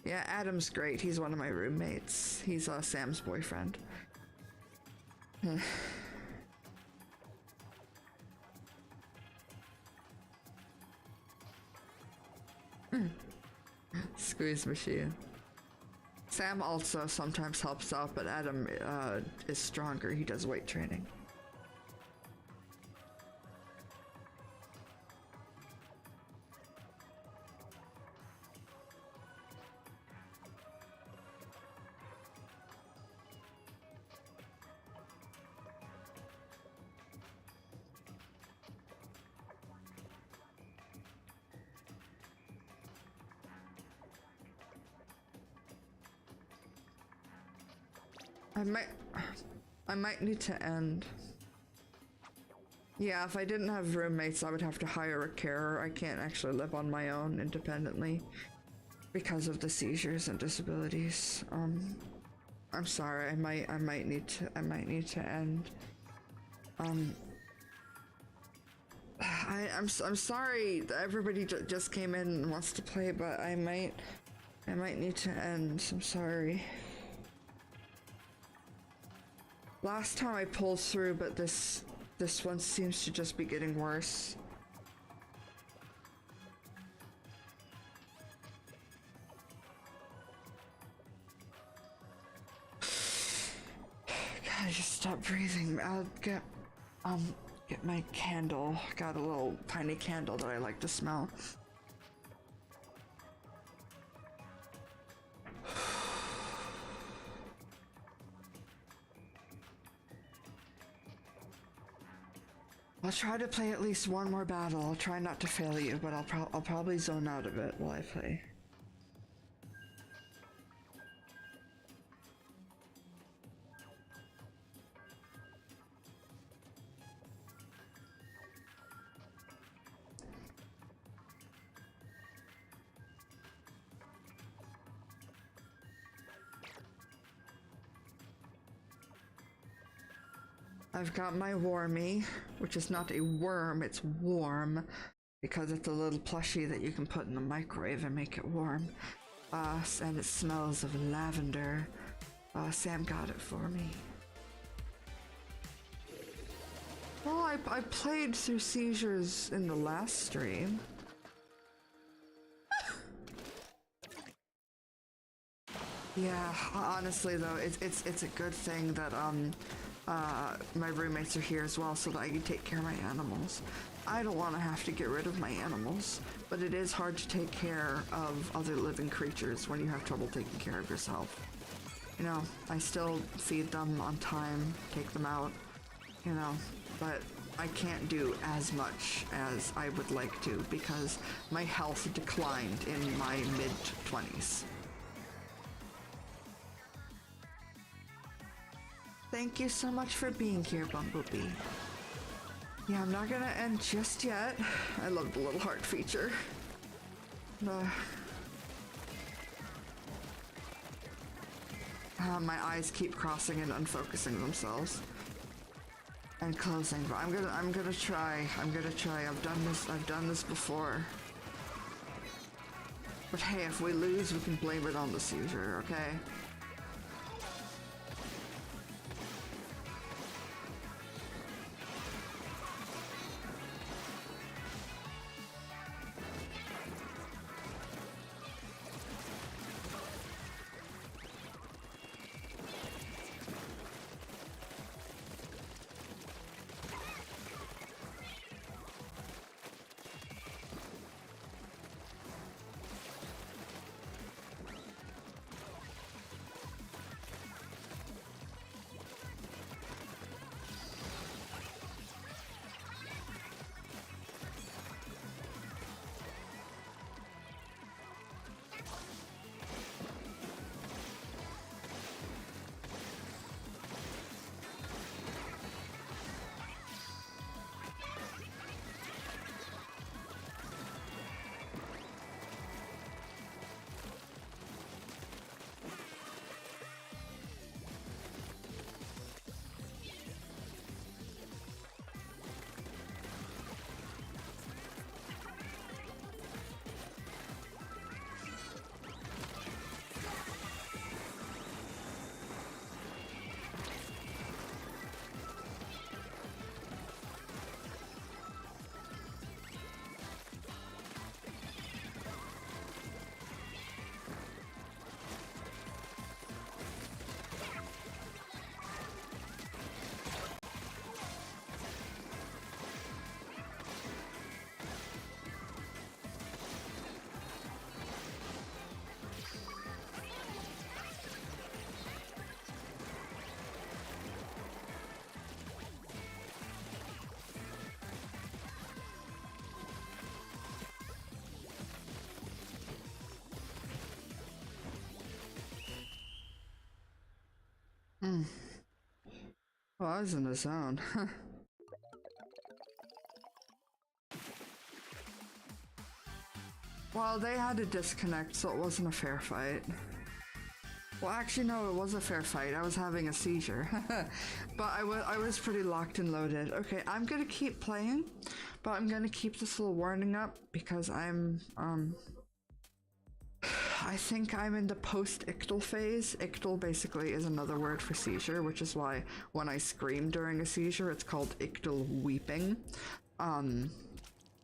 Yeah, Adam's great. He's one of my roommates. He's Sam's boyfriend. Squeeze machine. Sam also sometimes helps out, but Adam is stronger. He does weight training. I might need to end. Yeah, if I didn't have roommates, I would have to hire a carer. I can't actually live on my own independently because of the seizures and disabilities. I'm sorry. I might need to end. I'm sorry that everybody just came in and wants to play, but I might need to end. I'm sorry. Last time I pulled through, but this one seems to just be getting worse. God, just stop breathing. I'll get my candle. Got a little tiny candle that I like to smell. I'll try to play at least one more battle. I'll try not to fail you, but I'll probably zone out a bit while I play. I've got my Wormy, which is not a worm, it's warm, because it's a little plushie that you can put in the microwave and make it warm. And it smells of lavender. Sam got it for me. Well, I played through seizures in the last stream. Yeah, honestly though, it's a good thing that my roommates are here as well so that I can take care of my animals. I don't want to have to get rid of my animals, but it is hard to take care of other living creatures when you have trouble taking care of yourself. You know, I still feed them on time, take them out, you know, but I can't do as much as I would like to because my health declined in my mid-20s. Thank you so much for being here, Bumblebee. Yeah, I'm not gonna end just yet. I love the little heart feature. My eyes keep crossing and unfocusing themselves. And closing, but I'm gonna try. I've done this before. But hey, if we lose, we can blame it on the seizure, okay? Oh, I was in the zone. Well, they had to disconnect, so it wasn't a fair fight. Well, actually, no, it was a fair fight. I was having a seizure. But I was pretty locked and loaded. Okay, I'm gonna keep playing, but I'm gonna keep this little warning up because I think I'm in the post-ictal phase. Ictal basically is another word for seizure, which is why when I scream during a seizure, it's called ictal weeping.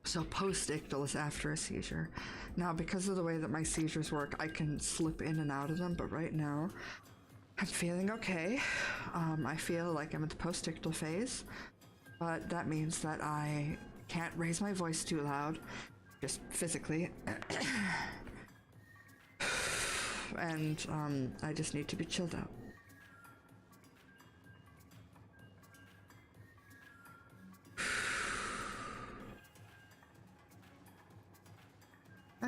So post-ictal is after a seizure. Now, because of the way that my seizures work, I can slip in and out of them, but right now, I'm feeling okay. I feel like I'm in the post-ictal phase, but that means that I can't raise my voice too loud, just physically. And I just need to be chilled out.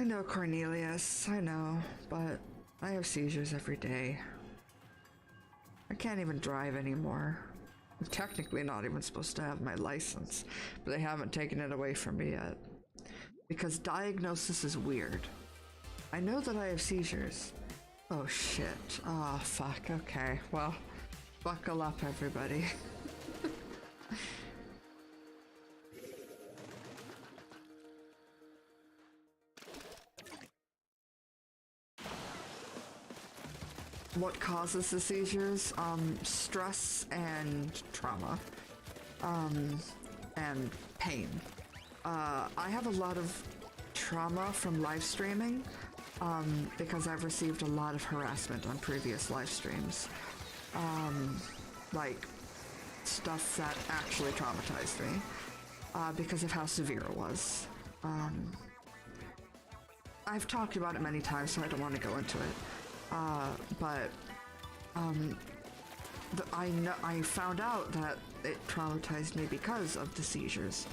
I know, Cornelius, I know, but I have seizures every day. I can't even drive anymore. I'm technically not even supposed to have my license, but they haven't taken it away from me yet. Because diagnosis is weird. I know that I have seizures. Oh shit. Oh fuck, okay. Well, buckle up everybody. What causes the seizures? Stress and trauma. And pain. I have a lot of trauma from live streaming, because I've received a lot of harassment on previous live streams. Like, stuff that actually traumatized me, because of how severe it was. I've talked about it many times, so I don't want to go into it. But I found out that it traumatized me because of the seizures.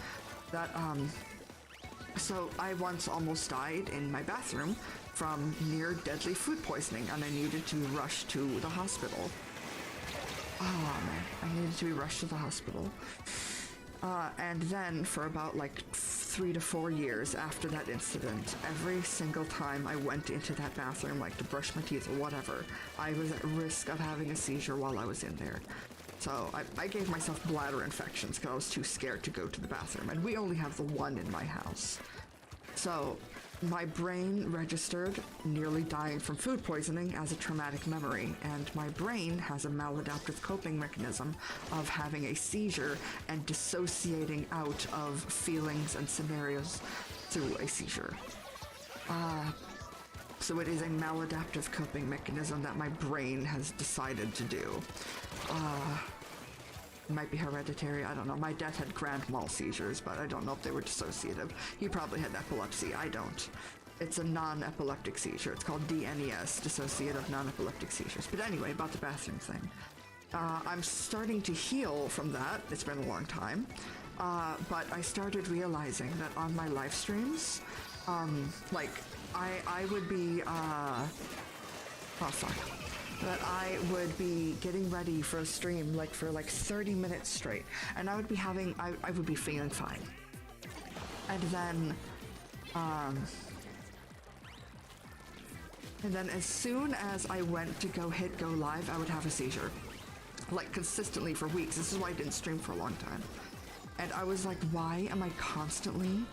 So I once almost died in my bathroom from near deadly food poisoning, and I needed to rush to the hospital. Oh man, I needed to be rushed to the hospital. And then for about like 3 to 4 years after that incident, every single time I went into that bathroom, like to brush my teeth or whatever, I was at risk of having a seizure while I was in there. So I gave myself bladder infections because I was too scared to go to the bathroom, and we only have the one in my house. So my brain registered nearly dying from food poisoning as a traumatic memory, and my brain has a maladaptive coping mechanism of having a seizure and dissociating out of feelings and scenarios through a seizure. So it is a maladaptive coping mechanism that my brain has decided to do. It might be hereditary, I don't know. My dad had grand mal seizures, but I don't know if they were dissociative. He probably had epilepsy, I don't. It's a non-epileptic seizure. It's called DNES, dissociative non-epileptic seizures. But anyway, about the bathroom thing. I'm starting to heal from that. It's been a long time. But I started realizing that on my live streams, like, I would be, oh fuck. That I would be getting ready for a stream like for like 30 minutes straight, and I would be having, I would be feeling fine. And then as soon as I went to go hit go live, I would have a seizure. Like consistently for weeks. This is why I didn't stream for a long time. And I was like, why am I constantly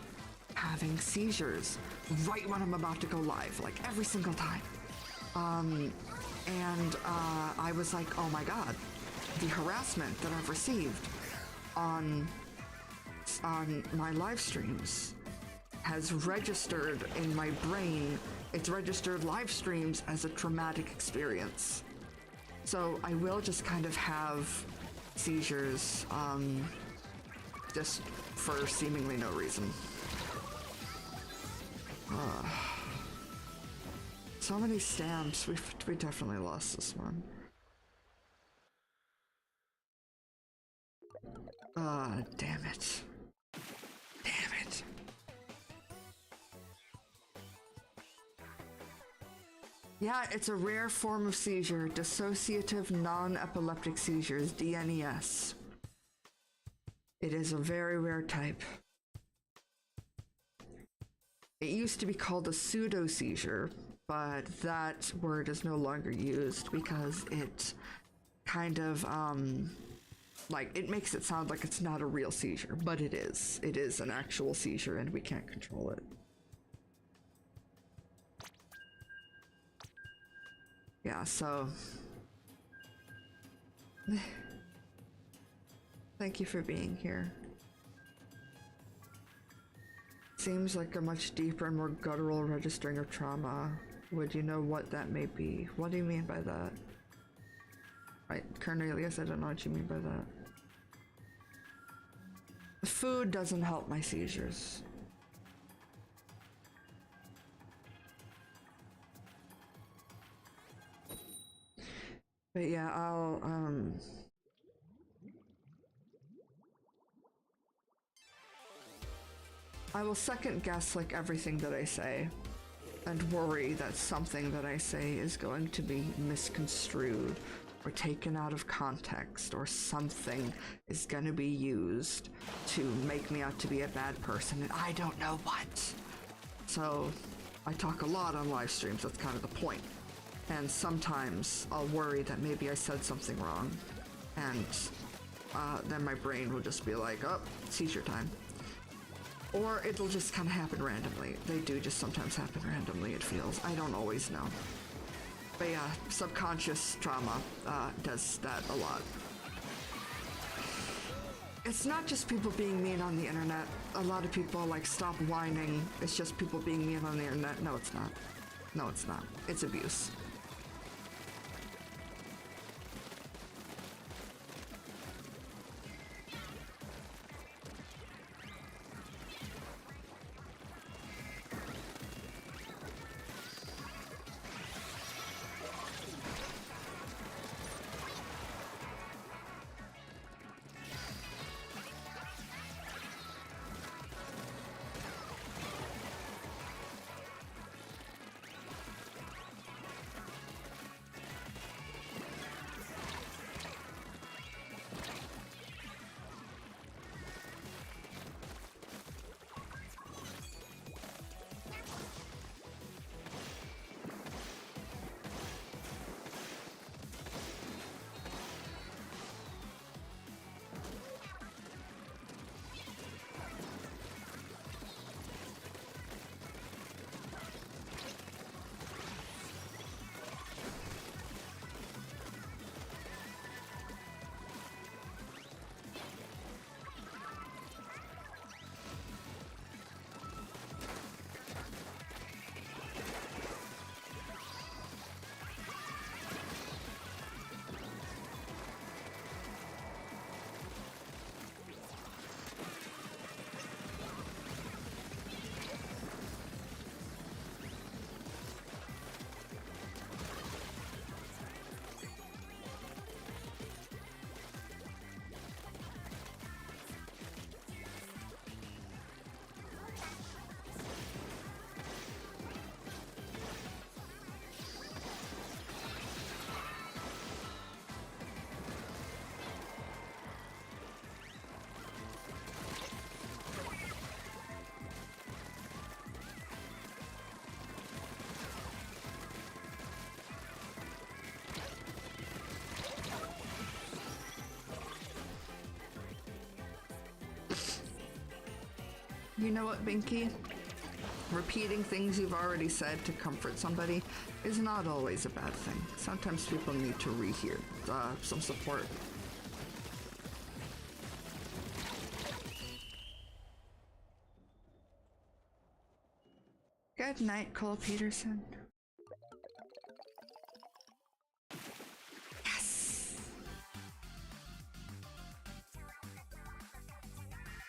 having seizures right when I'm about to go live? Like every single time. I was like, oh my god, the harassment that I've received on my live streams has registered in my brain. It's registered live streams as a traumatic experience. So I will just kind of have seizures, just for seemingly no reason. So many stamps. We definitely lost this one. Damn it. Damn it. Yeah, it's a rare form of seizure. Dissociative non-epileptic seizures, DNES. It is a very rare type. It used to be called a pseudo-seizure, but that word is no longer used because it kind of, like, it makes it sound like it's not a real seizure, but it is. It is an actual seizure and we can't control it. Yeah, so... Thank you for being here. Seems like a much deeper and more guttural registering of trauma. Would you know what that may be? What do you mean by that? Right, Cornelius, I don't know what you mean by that. Food doesn't help my seizures. But yeah, I will second guess like everything that I say. and worry that something that I say is going to be misconstrued or taken out of context, or something is going to be used to make me out to be a bad person, and I don't know what. So I talk a lot on live streams, that's kind of the point. And sometimes I'll worry that maybe I said something wrong, and then my brain will just be like, oh, seizure time. Or it'll just kind of happen randomly. They do just sometimes happen randomly, it feels. I don't always know. But yeah, subconscious trauma does that a lot. It's not just people being mean on the internet. A lot of people are like, stop whining. It's just people being mean on the internet. No, it's not. No, it's not. It's abuse. You know what, Binky? Repeating things you've already said to comfort somebody is not always a bad thing. Sometimes people need to rehear some support. Good night, Cole Peterson.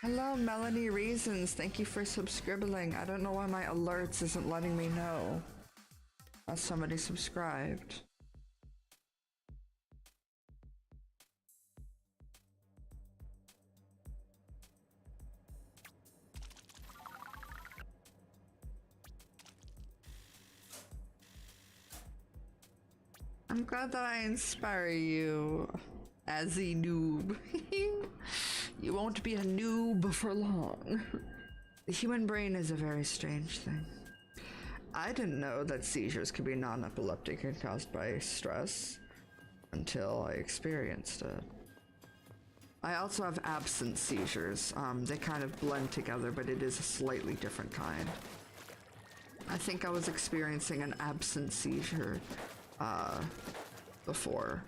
Hello, Melanie Reasons. Thank you for subscribing. I don't know why my alerts isn't letting me know that somebody subscribed. I'm glad that I inspire you as a noob. You won't be a noob for long. The human brain is a very strange thing. I didn't know that seizures could be non-epileptic and caused by stress until I experienced it. I also have absent seizures. They kind of blend together, but it is a slightly different kind. I think I was experiencing an absent seizure before.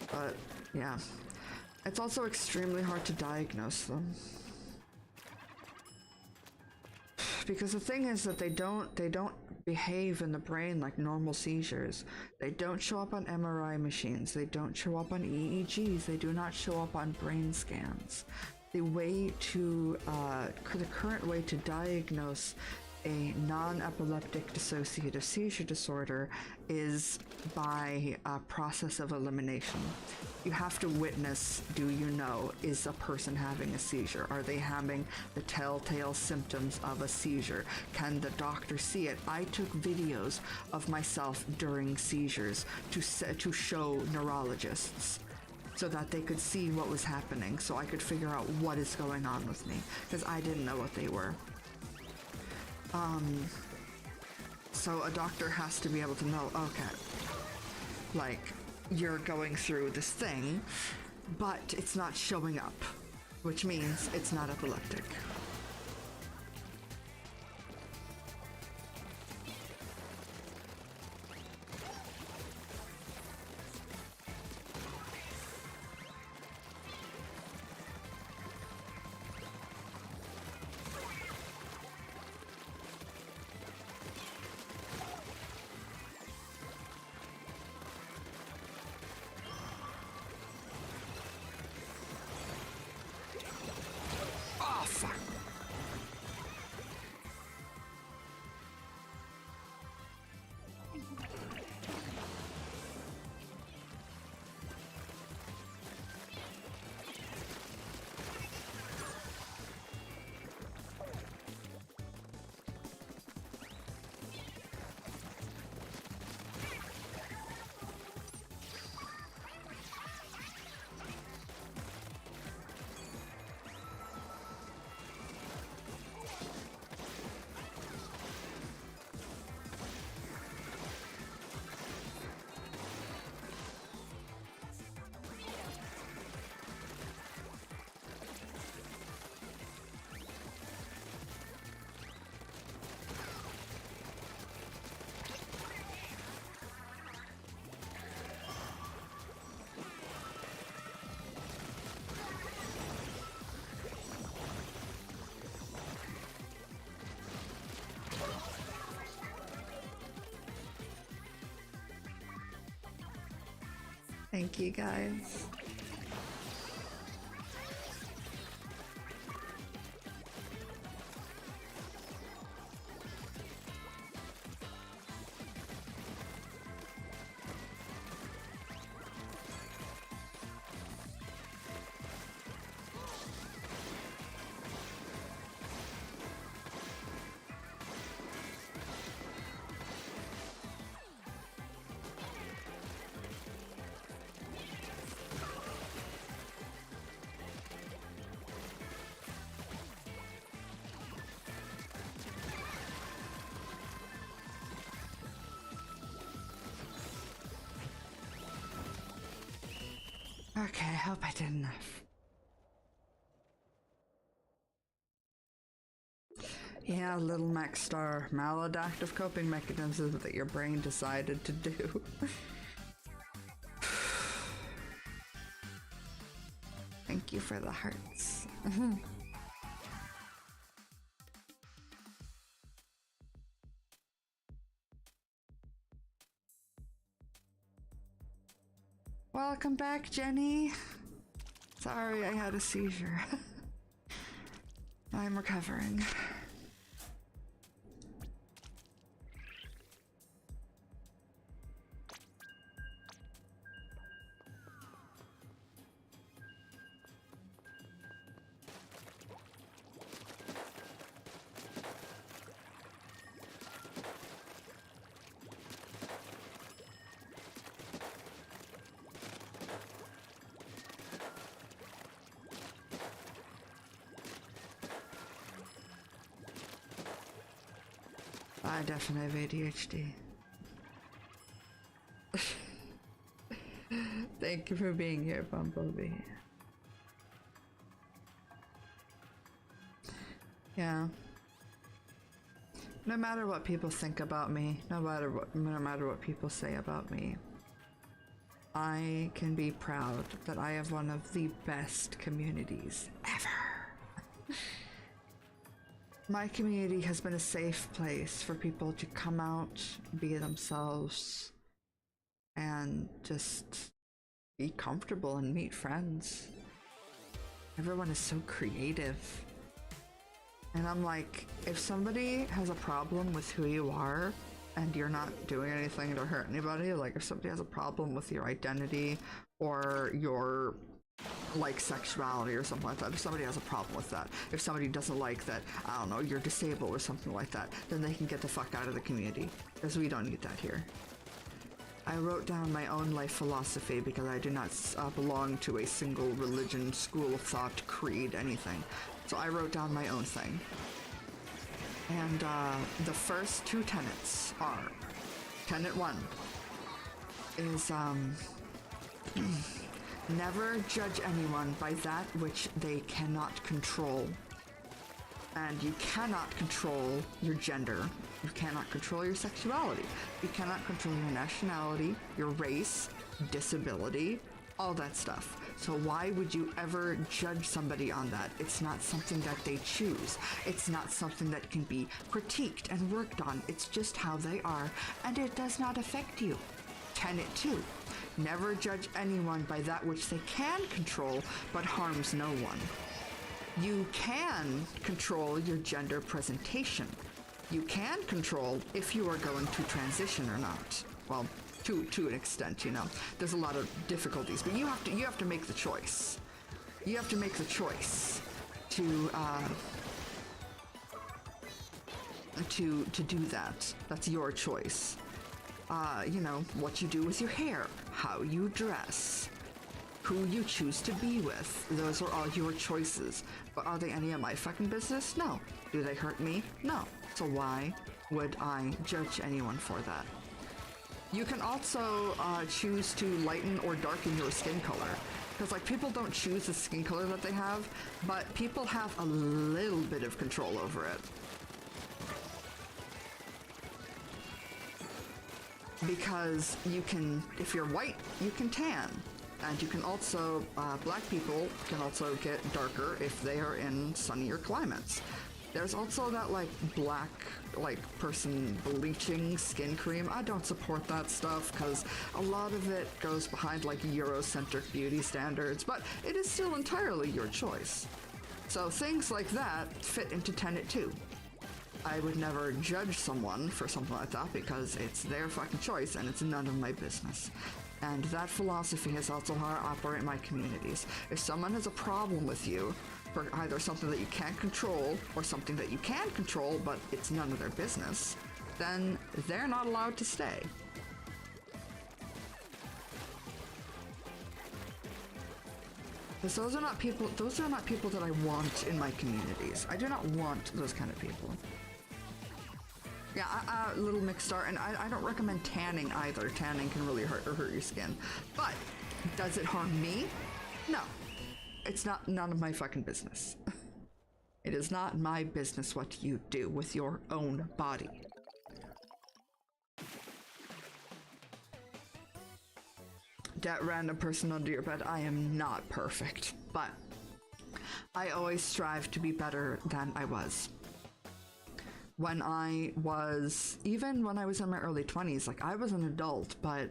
But yeah. It's also extremely hard to diagnose them. Because the thing is that they don't behave in the brain like normal seizures. They don't show up on MRI machines. They don't show up on EEGs. They do not show up on brain scans. The current way to diagnose a non-epileptic dissociative seizure disorder is by a process of elimination. You have to witness, do you know, is a person having a seizure? Are they having the telltale symptoms of a seizure? Can the doctor see it? I took videos of myself during seizures to show neurologists so that they could see what was happening, so I could figure out what is going on with me, because I didn't know what they were. So a doctor has to be able to know, okay, like, you're going through this thing, but it's not showing up, which means it's not epileptic. Thank you, guys. Okay, I hope I did enough. Yeah, Little Max Star. Maladaptive coping mechanisms that your brain decided to do. Thank you for the hearts. Welcome back, Jenny. Sorry, I had a seizure. I'm recovering. I definitely have ADHD. Thank you for being here, Bumblebee. Yeah. No matter what people think about me, no matter what people say about me, I can be proud that I have one of the best communities ever. My community has been a safe place for people to come out, be themselves, and just be comfortable and meet friends. Everyone is so creative And I'm like, if somebody has a problem with who you are and you're not doing anything to hurt anybody, like if somebody has a problem with your identity or your like sexuality or something like that, if somebody has a problem with that, if somebody doesn't like that, I don't know, you're disabled or something like that, then they can get the fuck out of the community, because we don't need that here. I wrote down my own life philosophy because I do not belong to a single religion, school of thought, creed, anything. So I wrote down my own thing. And the first two tenets are, tenet 1 is never judge anyone by that which they cannot control. And you cannot control your gender. You cannot control your sexuality. You cannot control your nationality, your race, disability, all that stuff. So why would you ever judge somebody on that? It's not something that they choose. It's not something that can be critiqued and worked on. It's just how they are, and it does not affect you. Tenet 2. Never judge anyone by that which they can control, but harms no one. You can control your gender presentation. You can control if you are going to transition or not. Well, to an extent, you know. There's a lot of difficulties, but you have to make the choice. You have to make the choice to do that. That's your choice. You know, what you do with your hair, how you dress, who you choose to be with. Those are all your choices. But are they any of my fucking business? No. Do they hurt me? No. So why would I judge anyone for that? You can also choose to lighten or darken your skin color. Because like people don't choose the skin color that they have, but people have a little bit of control over it. Because you can, if you're white, you can tan. And you can also, black people can also get darker if they are in sunnier climates. There's also that like black person bleaching skin cream. I don't support that stuff because a lot of it goes behind like Eurocentric beauty standards, but it is still entirely your choice. So things like that fit into tenet 2. I would never judge someone for something like that because it's their fucking choice and it's none of my business. And that philosophy is also how I operate my communities. If someone has a problem with you for either something that you can't control or something that you can control but it's none of their business, then they're not allowed to stay. Because those are not people that I want in my communities. I do not want those kind of people. Yeah, a little mixed art, and I don't recommend tanning either. Tanning can really hurt your skin. But does it harm me? No. It's none of my fucking business. It is not my business what you do with your own body. That random person under your bed, I am not perfect, but I always strive to be better than I was. When I was in my early 20s, like I was an adult, but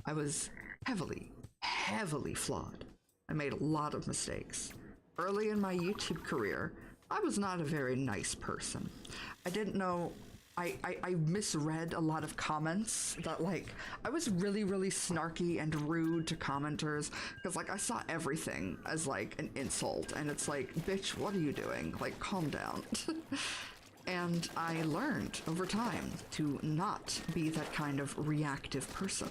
I was heavily flawed. I made a lot of mistakes. Early in my YouTube career, I was not a very nice person. I didn't know, I misread a lot of comments that like, I was really snarky and rude to commenters because like I saw everything as like an insult and it's like, bitch, what are you doing? Like, calm down. And I learned over time to not be that kind of reactive person.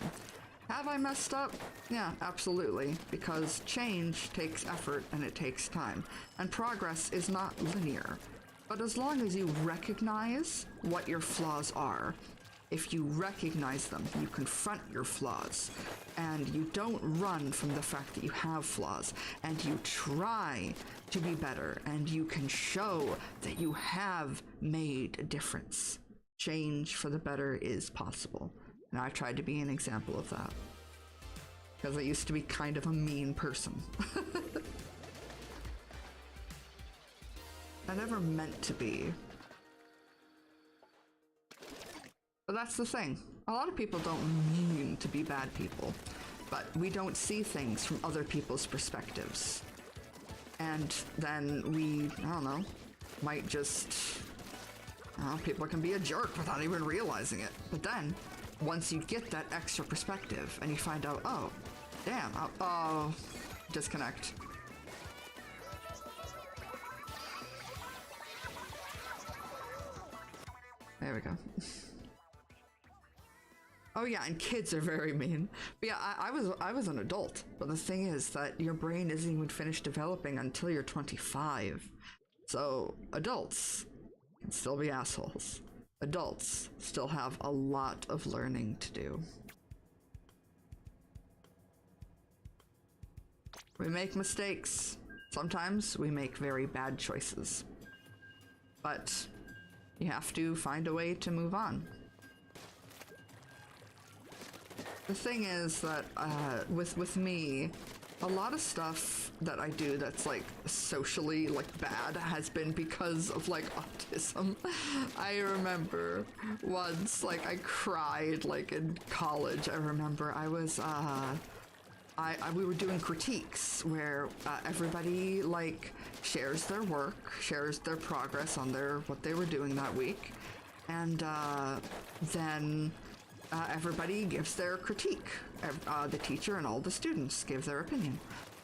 Have I messed up? Yeah, absolutely, because change takes effort and it takes time, and progress is not linear. But as long as you recognize what your flaws are, if you recognize them, you confront your flaws, and you don't run from the fact that you have flaws, and you try to be better, and you can show that you have made a difference. Change for the better is possible. And I've tried to be an example of that. Because I used to be kind of a mean person. I never meant to be. But that's the thing. A lot of people don't mean to be bad people, but we don't see things from other people's perspectives. And then we, I don't know, might just... people can be a jerk without even realizing it. But then, once you get that extra perspective and you find out, oh, damn, oh, disconnect. There we go. Oh yeah, and kids are very mean. But yeah, I was an adult. But the thing is that your brain isn't even finished developing until you're 25. So adults can still be assholes. Adults still have a lot of learning to do. We make mistakes. Sometimes we make very bad choices. But you have to find a way to move on. The thing is that with me, a lot of stuff that I do that's like socially like bad has been because of like autism. I remember once like I cried like in college. I remember I was we were doing critiques where everybody like shares their work, shares their progress on what they were doing that week, and then everybody gives their critique. The teacher and all the students give their opinion.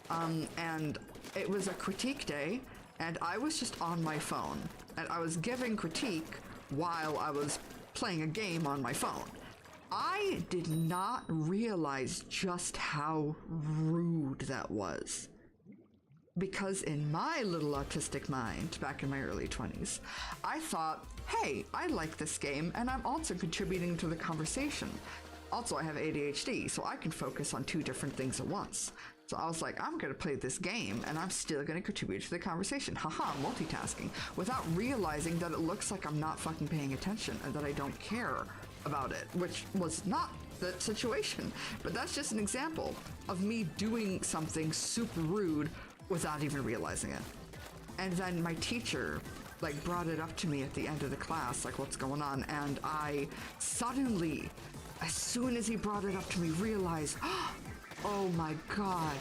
And it was a critique day, and I was just on my phone, and I was giving critique while I was playing a game on my phone. I did not realize just how rude that was. Because in my little autistic mind, back in my early 20s, I thought, hey, I like this game, and I'm also contributing to the conversation. Also, I have ADHD, so I can focus on 2 different things at once. So I was like, I'm gonna play this game, and I'm still gonna contribute to the conversation. Haha, multitasking. Without realizing that it looks like I'm not fucking paying attention, and that I don't care about it, which was not the situation. But that's just an example of me doing something super rude without even realizing it. And then my teacher like brought it up to me at the end of the class, like what's going on, and I suddenly, as soon as he brought it up to me, realized, oh my god,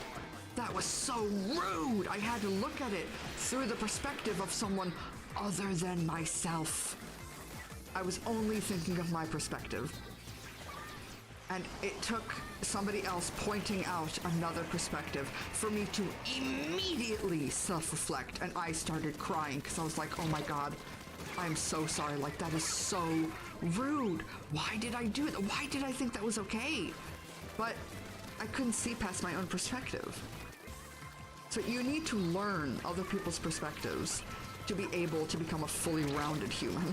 that was so rude. I had to look at it through the perspective of someone other than myself. I was only thinking of my perspective. And it took somebody else pointing out another perspective for me to immediately self-reflect, and I started crying because I was like, oh my god, I'm so sorry, like that is so rude. Why did I do it? Why did I think that was okay? But I couldn't see past my own perspective. So you need to learn other people's perspectives to be able to become a fully rounded human.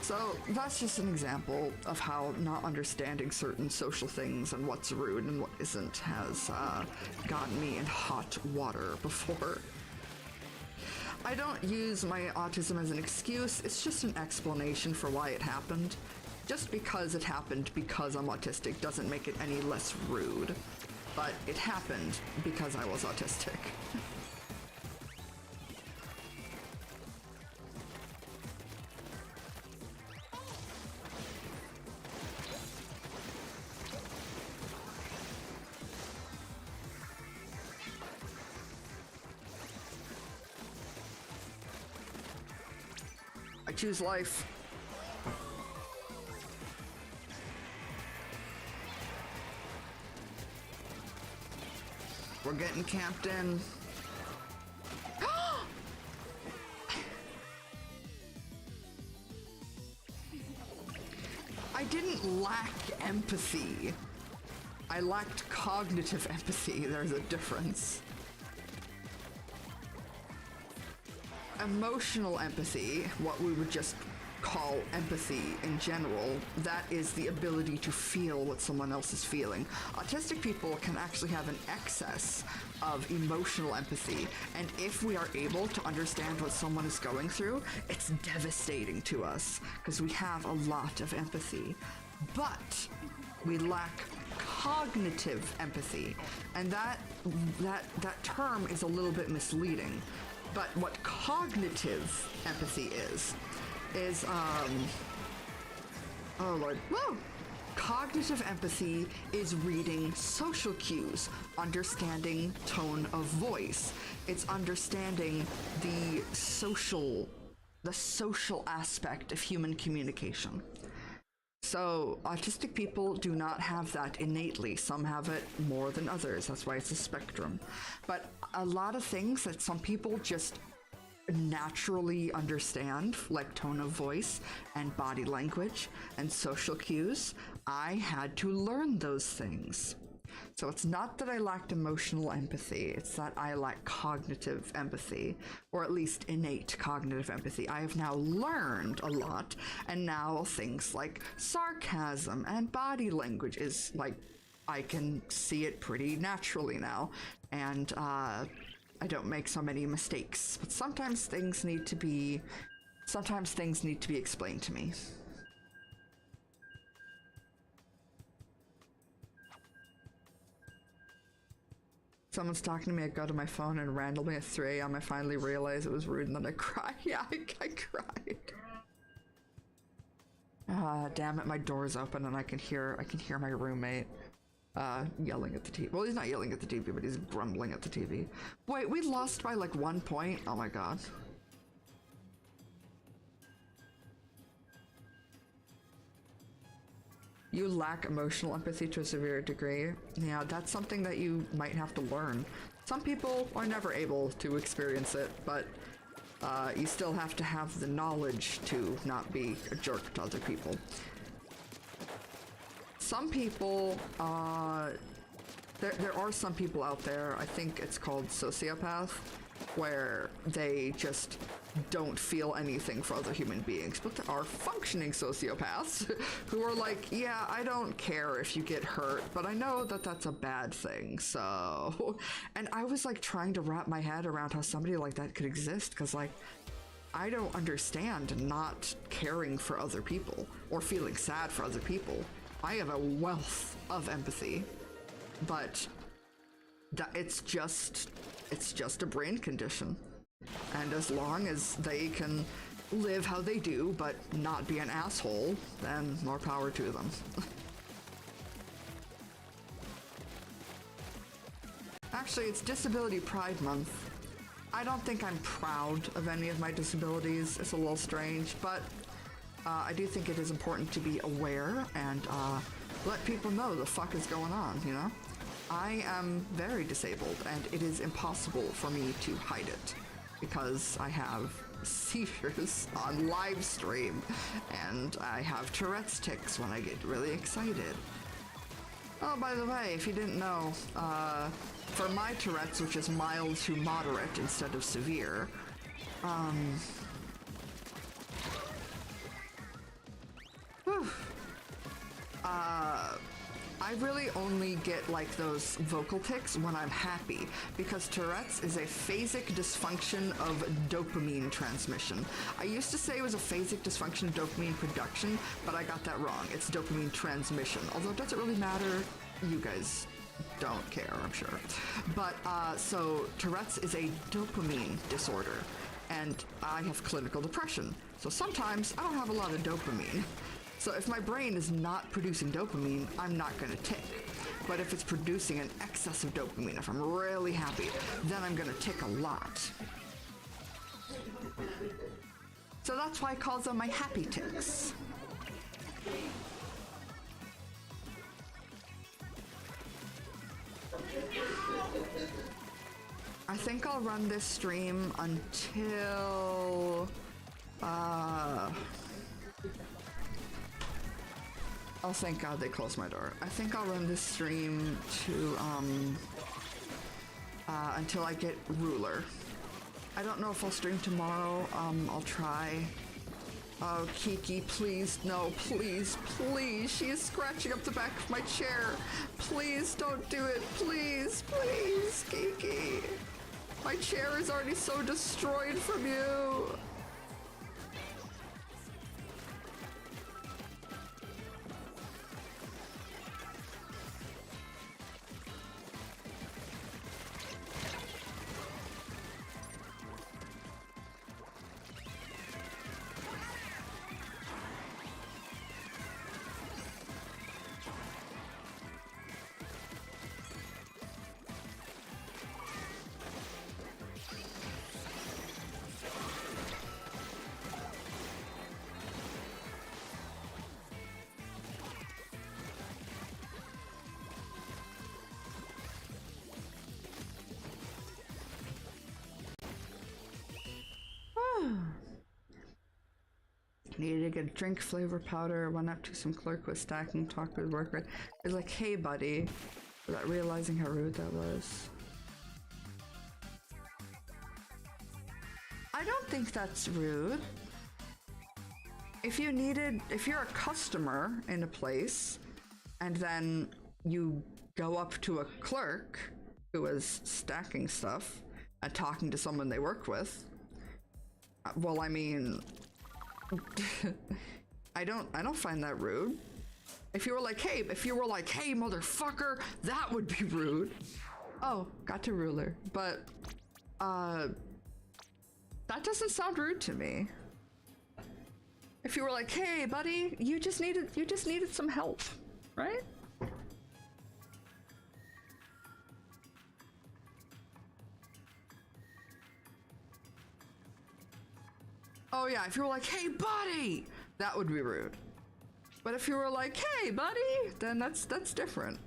So that's just an example of how not understanding certain social things and what's rude and what isn't has gotten me in hot water before. I don't use my autism as an excuse, it's just an explanation for why it happened. Just because it happened because I'm autistic doesn't make it any less rude. But it happened because I was autistic. I choose life. We're getting camped in. I didn't lack empathy. I lacked cognitive empathy. There's a difference. Emotional empathy, what we would just call empathy in general, that is the ability to feel what someone else is feeling. Autistic people can actually have an excess of emotional empathy, and if we are able to understand what someone is going through, it's devastating to us because we have a lot of empathy. But we lack cognitive empathy, and that term is a little bit misleading. But what cognitive empathy is oh lord, whoa! Cognitive empathy is reading social cues, understanding tone of voice. It's understanding the social the social aspect of human communication. So, autistic people do not have that innately. Some have it more than others. That's why it's a spectrum. But a lot of things that some people just naturally understand, like tone of voice and body language and social cues, I had to learn those things. So it's not that I lacked emotional empathy, it's that I lack cognitive empathy, or at least innate cognitive empathy. I have now learned a lot, and now things like sarcasm and body language is like, I can see it pretty naturally now, and I don't make so many mistakes. But sometimes things need to be explained to me. Someone's talking to me, I go to my phone and randomly at 3 a.m. I finally realized it was rude and then I cry. Yeah, I cried. Damn it, my door's open and I can hear my roommate yelling at the TV. Well, he's not yelling at the TV, but he's grumbling at the TV. Wait, we lost by like 1 point? Oh my god. You lack emotional empathy to a severe degree. Yeah, that's something that you might have to learn. Some people are never able to experience it, but you still have to have the knowledge to not be a jerk to other people. Some people, there are some people out there, I think it's called sociopath, where they just don't feel anything for other human beings, but there are functioning sociopaths who are like, yeah, I don't care if you get hurt, but I know that that's a bad thing, so... And I was like trying to wrap my head around how somebody like that could exist, because like, I don't understand not caring for other people or feeling sad for other people. I have a wealth of empathy, but it's just a brain condition. And as long as they can live how they do, but not be an asshole, then more power to them. Actually, it's Disability Pride Month. I don't think I'm proud of any of my disabilities. It's a little strange, but I do think it is important to be aware and let people know the fuck is going on, you know? I am very disabled, and it is impossible for me to hide it, because I have seizures on live stream, and I have Tourette's tics when I get really excited. Oh, by the way, if you didn't know, for my Tourette's, which is mild to moderate instead of severe, I really only get like those vocal tics when I'm happy, because Tourette's is a phasic dysfunction of dopamine transmission. I used to say it was a phasic dysfunction of dopamine production, but I got that wrong. It's dopamine transmission. Although it doesn't really matter. You guys don't care, I'm sure. But so Tourette's is a dopamine disorder, and I have clinical depression. So sometimes I don't have a lot of dopamine. So if my brain is not producing dopamine, I'm not going to tick. But if it's producing an excess of dopamine, if I'm really happy, then I'm going to tick a lot. So that's why I call them my happy ticks. I think I'll run this stream until... Oh, thank God they closed my door. I think I'll run this stream to, until I get Ruler. I don't know if I'll stream tomorrow. I'll try. Oh, Kiki, please, no, please, please. She is scratching up the back of my chair. Please don't do it. Please, please, Kiki. My chair is already so destroyed from you. Needed to get a drink flavor powder, went up to some clerk was stacking, talked with worker. It's like, hey buddy, without realizing how rude that was. I don't think that's rude. If you're a customer in a place and then you go up to a clerk who is stacking stuff and talking to someone they work with, well, I mean, I don't find that rude. If you were like, hey, motherfucker, that would be rude. Oh, got to ruler, but that doesn't sound rude to me. If you were like, hey, buddy, you just needed some help, right? Oh yeah, if you were like, hey, buddy, that would be rude. But if you were like, hey, buddy, then that's different.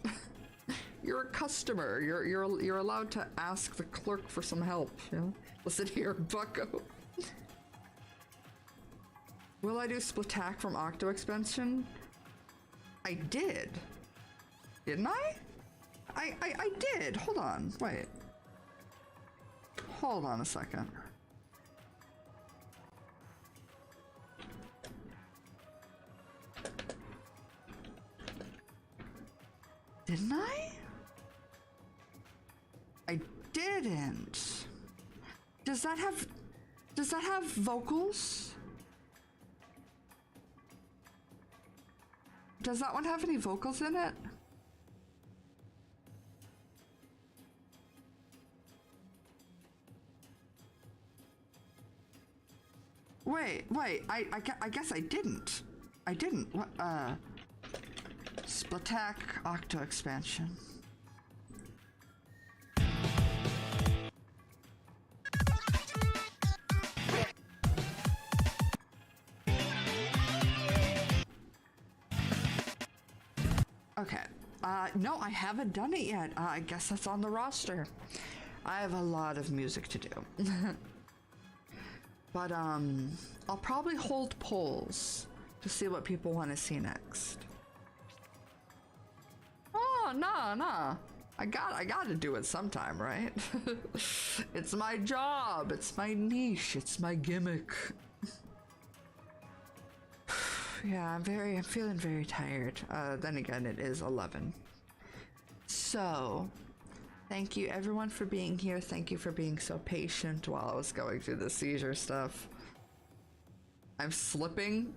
You're a customer. You're allowed to ask the clerk for some help. You know? Listen here, bucko. Will I do Splatack from Octo expansion? I did. Didn't I? I did. Hold on. Wait. Hold on a second. Didn't I? I didn't. Does that have vocals? Does that one have any vocals in it? Wait, I guess I didn't. I didn't. What, Splatack Octo expansion. Okay. No, I haven't done it yet. I guess that's on the roster. I have a lot of music to do. But, I'll probably hold polls to see what people want to see next. Oh, nah. I gotta do it sometime, right? It's my job. It's my niche. It's my gimmick. Yeah, I'm feeling very tired. Then again, it is 11. So, thank you everyone for being here. Thank you for being so patient while I was going through the seizure stuff. I'm slipping.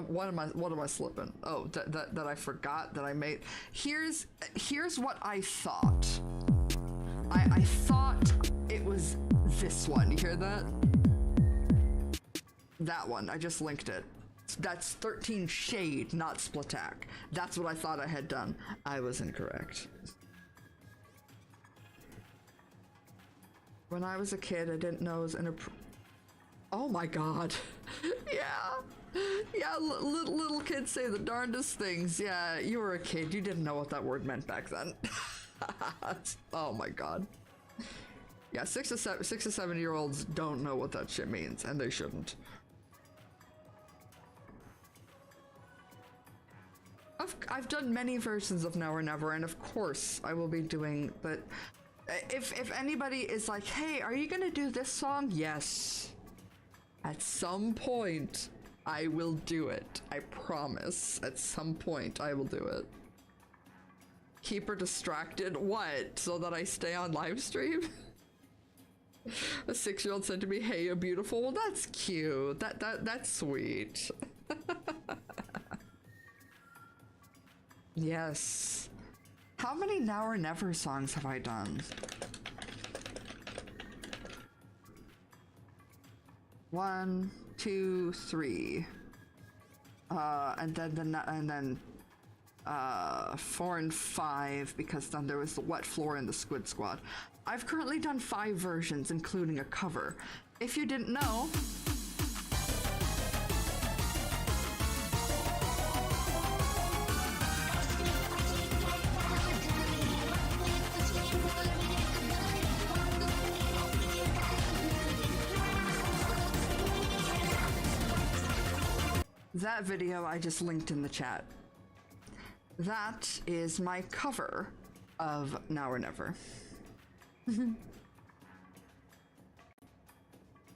What am I slipping? Oh, that I forgot that I made. Here's what I thought. I thought it was this one. You hear that? That one. I just linked it. That's 13 Shade, not Splatack. That's what I thought I had done. I was incorrect. When I was a kid, I didn't know it was oh my god. Yeah, little kids say the darndest things. Yeah, you were a kid. You didn't know what that word meant back then. Oh my god. Yeah, 6 to 7-year-olds don't know what that shit means, and they shouldn't. I've done many versions of Now or Never, and of course I will be doing, but if anybody is like, hey, are you gonna do this song? Yes. At some point, I will do it. I promise. At some point, I will do it. Keep her distracted? What? So that I stay on live stream? A 6-year-old said to me, hey, you're beautiful. Well, that's cute. That's sweet. Yes. How many Now or Never songs have I done? 1, 2, 3. And then 4 and 5, because then there was the Wet Floor and the Squid Squad. I've currently done 5 versions, including a cover. If you didn't know, That video I just linked in the chat. That is my cover of Now or Never.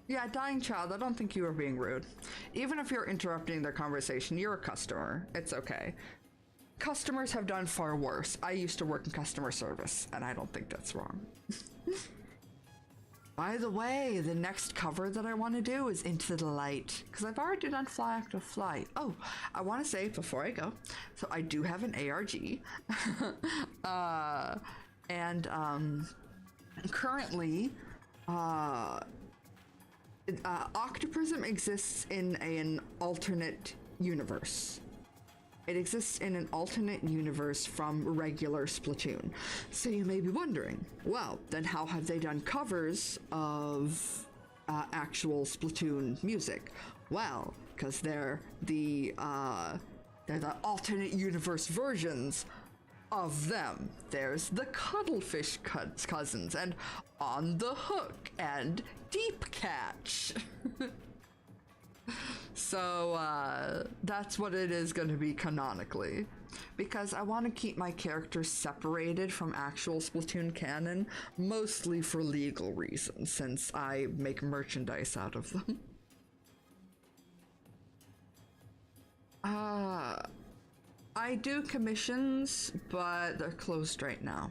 Yeah, Dying Child, I don't think you are being rude. Even if you're interrupting their conversation, you're a customer. It's okay. Customers have done far worse. I used to work in customer service, and I don't think that's wrong. By the way, the next cover that I want to do is Into the Light, because I've already done Fly Active Fly. Oh, I want to say before I go, so I do have an ARG, and currently, Octoprism exists in an alternate universe. It exists in an alternate universe from regular Splatoon. So you may be wondering, well, then how have they done covers of actual Splatoon music? Well, because they're the alternate universe versions of them. There's the Cuddlefish Cousins and On the Hook and Deep Catch. So that's what it is going to be canonically, because I want to keep my characters separated from actual Splatoon canon, mostly for legal reasons, since I make merchandise out of them. I do commissions, but they're closed right now.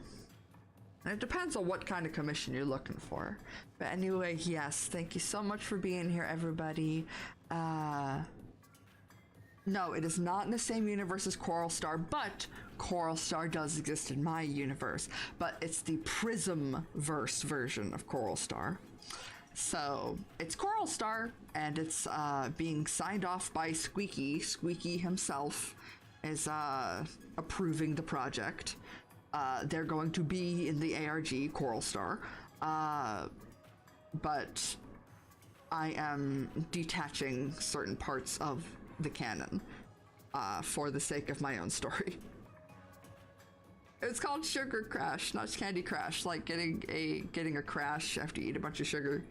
And it depends on what kind of commission you're looking for. But anyway, yes, thank you so much for being here, everybody. No, it is not in the same universe as Coral Star, but Coral Star does exist in my universe. But it's the Prism-verse version of Coral Star. So, it's Coral Star, and it's being signed off by Squeaky. Squeaky himself is approving the project. They're going to be in the ARG Coral Star, but I am detaching certain parts of the canon for the sake of my own story. It's called Sugar Crash, not Candy Crash, like getting a crash after you eat a bunch of sugar.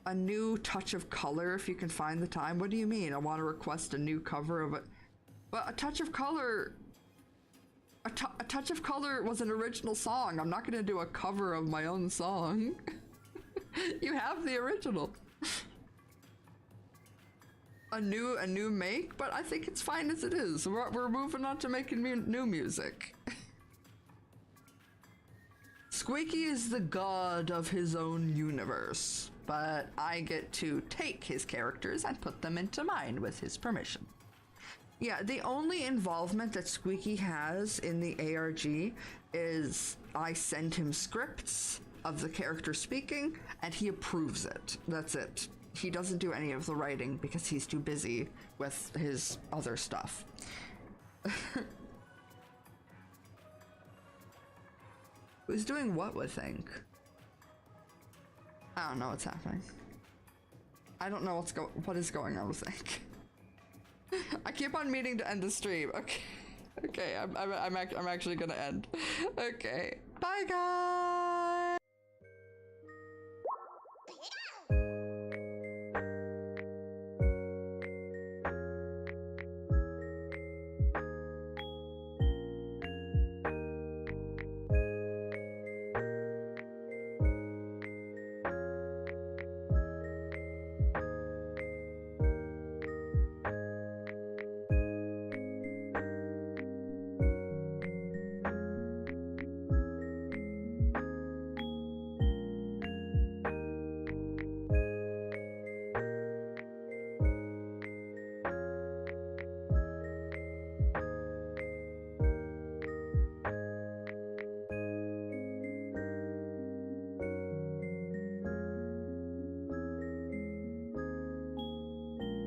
A new touch of color if you can find the time. What do you mean? I want to request a new cover of it. Well, a touch of color was an original song. I'm not going to do a cover of my own song. You have the original. A new make, but I think it's fine as it is. We're moving on to making new music. Squeaky is the god of his own universe, but I get to take his characters and put them into mine with his permission. Yeah, the only involvement that Squeaky has in the ARG is I send him scripts of the character speaking, and he approves it. That's it. He doesn't do any of the writing because he's too busy with his other stuff. Who's doing what with Ink? I don't know what's happening. I don't know what is going on with Ink. I keep on meaning to end the stream. Okay. Okay, I'm actually gonna end. Okay. Bye guys!